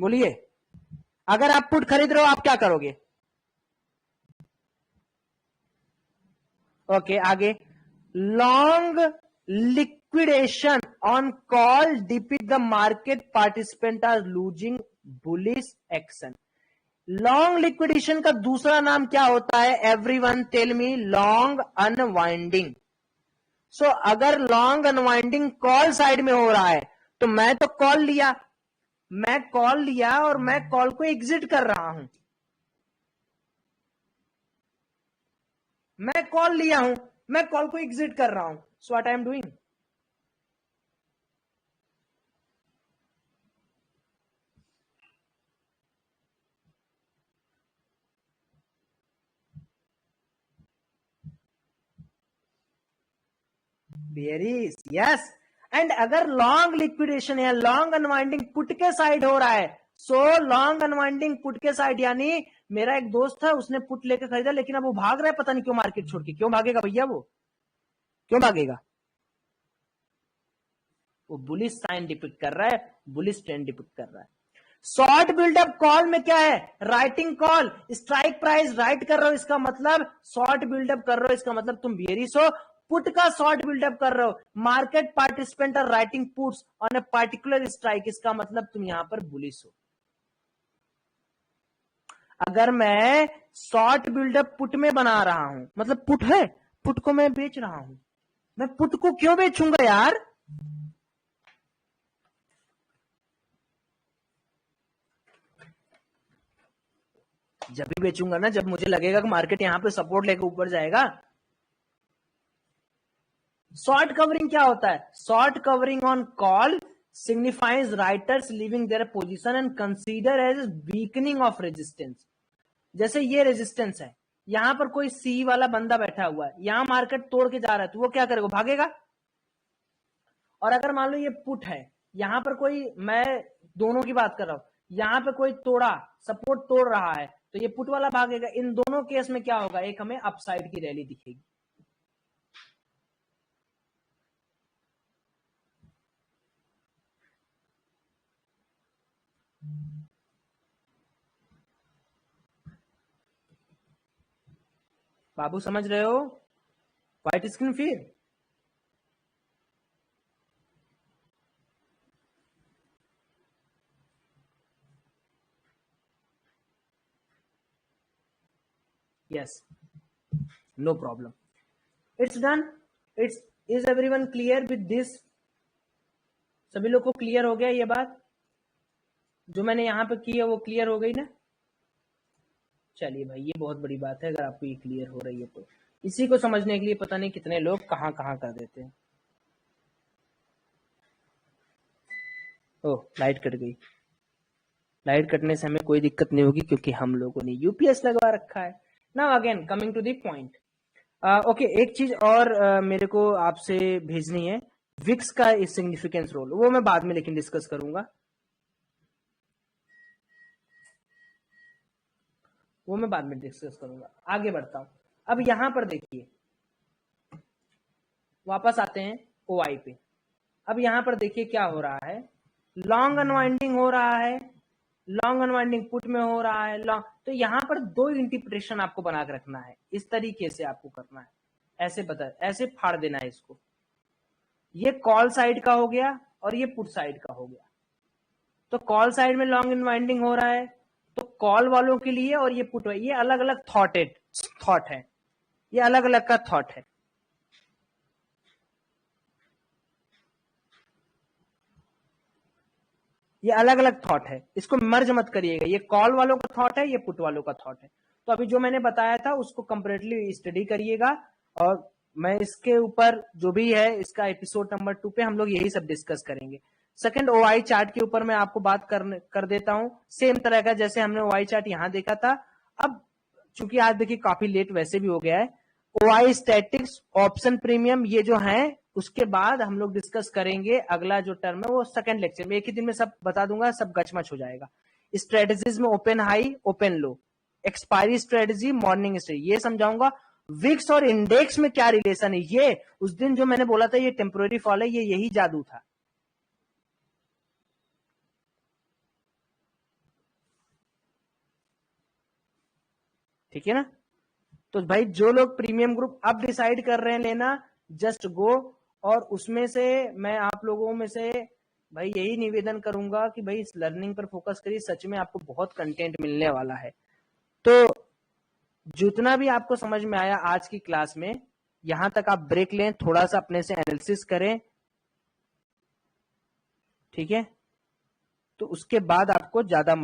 Speaker 1: बोलिए, अगर आप पुट खरीद रहे हो आप क्या करोगे? ओके आगे, long liquidation on call depict the market participant are losing bullish action. Long liquidation का दूसरा नाम क्या होता है? Everyone tell me. Long unwinding. So अगर लॉन्ग अनवाइंडिंग कॉल साइड में हो रहा है तो मैं तो कॉल लिया और मैं कॉल को एग्जिट कर रहा हूं। मैं कॉल लिया हूं, मैं कॉल को एग्जिट कर रहा हूं। So what I am doing, berries, yes. And अगर लॉन्ग लिक्विडेशन या लॉन्ग अनवाइंडिंग पुट के साइड हो रहा है, सो लॉन्ग अनवाइंडिंग पुट के साइड, यानी मेरा एक दोस्त है, उसने पुट लेकर खरीदा, लेकिन अब वो भाग रहा है, पता नहीं क्यों मार्केट छोड़ के। क्यों भागेगा भैया, वो क्यों भागेगा? वो बुलिश साइन डिपिक्ट कर रहा है, बुलिश ट्रेंड डिपिक्ट कर रहा है। शॉर्ट बिल्डअप कॉल में क्या है? Writing call, strike price right कर रहे हो, इसका मतलब शॉर्ट बिल्डअप कर रहे हो, इसका मतलब तुम बेरिश हो। पुट का शॉर्ट बिल्डअप कर रहे हो, market participant are writing puts on a particular strike, इसका मतलब तुम यहां पर बुलिश हो। अगर मैं शॉर्ट बिल्डअप पुट में बना रहा हूं, मतलब पुट है, पुट को मैं बेच रहा हूं, मैं पुट को क्यों बेचूंगा यार? जब भी बेचूंगा ना, जब मुझे लगेगा कि मार्केट यहां पे सपोर्ट लेकर ऊपर जाएगा। शॉर्ट कवरिंग क्या होता है? Short covering on call signifies writers leaving their position and consider as weakening of resistance. जैसे ये रेजिस्टेंस है, यहां पर कोई सी वाला बंदा बैठा हुआ है, यहां मार्केट तोड़ के जा रहा है, तो वो क्या करेगा? भागेगा। और अगर मान लो ये पुट है, यहां पर कोई, मैं दोनों की बात कर रहा हूं, यहां पे कोई तोड़ा, सपोर्ट तोड़ रहा है, तो ये पुट वाला भागेगा। इन दोनों केस में क्या होगा? एक हमें अपसाइड की रैली दिखेगी। बाबू समझ रहे हो? व्हाइट स्क्रीन फिर yes, no problem, it's done. It's is everyone clear with this? सभी लोग को क्लियर हो गया ये बात? जो मैंने यहां पे की है वो क्लियर हो गई ना? चलिए भाई, ये बहुत बड़ी बात है अगर आपको ये क्लियर हो रही है तो। इसी को समझने के लिए पता नहीं कितने लोग कहां कहां कर देते हैं। ओह, लाइट कट गई। लाइट कटने से हमें कोई दिक्कत नहीं होगी, क्योंकि हम लोगों ने यूपीएस लगवा रखा है। Now again coming to the point. Okay, एक चीज और मेरे को आपसे भेजनी है, विक्स का सिग्निफिकेंस रोल, वो मैं बाद में लेकिन डिस्कस करूंगा, वो मैं बाद में डिस्कस करूंगा। आगे बढ़ता हूं। अब यहां पर देखिए, वापस आते हैं ओआई पे। अब यहां पर देखिए क्या हो रहा है, लॉन्ग अनवाइंडिंग हो रहा है, लॉन्ग अनवाइंडिंग पुट में हो रहा है लॉन्ग। तो यहां पर दो इंटरप्रिटेशन आपको बना के रखना है, इस तरीके से आपको करना है, ऐसे बता, ऐसे फाड़ देना है इसको। ये कॉल साइड का हो गया और ये पुट साइड का हो गया। तो कॉल साइड में लॉन्ग अनवाइंडिंग हो रहा है, तो कॉल वालों के लिए, और ये पुट, ये अलग अलग थॉट है, ये अलग अलग का थॉट है। ये अलग अलग थॉट है, इसको मर्ज मत करिएगा। ये कॉल वालों का थॉट है, ये पुट वालों का थॉट है। तो अभी जो मैंने बताया था उसको कंप्लीटली स्टडी करिएगा, और मैं इसके ऊपर जो भी है, इसका एपिसोड नंबर 2 पे हम लोग यही सब डिस्कस करेंगे। सेकंड, ओआई चार्ट के ऊपर मैं आपको बात कर देता हूं, सेम तरह का जैसे हमने ओआई चार्ट यहां देखा था। अब चूंकि आज देखिए काफी लेट वैसे भी हो गया है, ओआई स्टैटिक्स, ऑप्शन प्रीमियम, ये जो है उसके बाद हम लोग डिस्कस करेंगे। अगला जो टर्म है वो सेकंड लेक्चर में, एक ही दिन में सब बता दूंगा, सब गचमच हो जाएगा। स्ट्रेटेजीज में ओपन हाई, ओपन लो, एक्सपायरी स्ट्रेटेजी, मॉर्निंग स्ट्रेटेजी, ये समझाऊंगा। विक्स और इंडेक्स में क्या रिलेशन है, ये उस दिन जो मैंने बोला था ये टेम्पोररी फॉल है, ये यही जादू था। ठीक है ना? तो भाई जो लोग प्रीमियम ग्रुप अब डिसाइड कर रहे हैं लेना, जस्ट गो। और उसमें से मैं आप लोगों में से भाई यही निवेदन करूंगा कि भाई इस लर्निंग पर फोकस करिए, सच में आपको बहुत कंटेंट मिलने वाला है। तो जितना भी आपको समझ में आया आज की क्लास में, यहां तक आप ब्रेक लें, थोड़ा सा अपने से एनालिसिस करें, ठीक है। तो उसके बाद आपको ज्यादा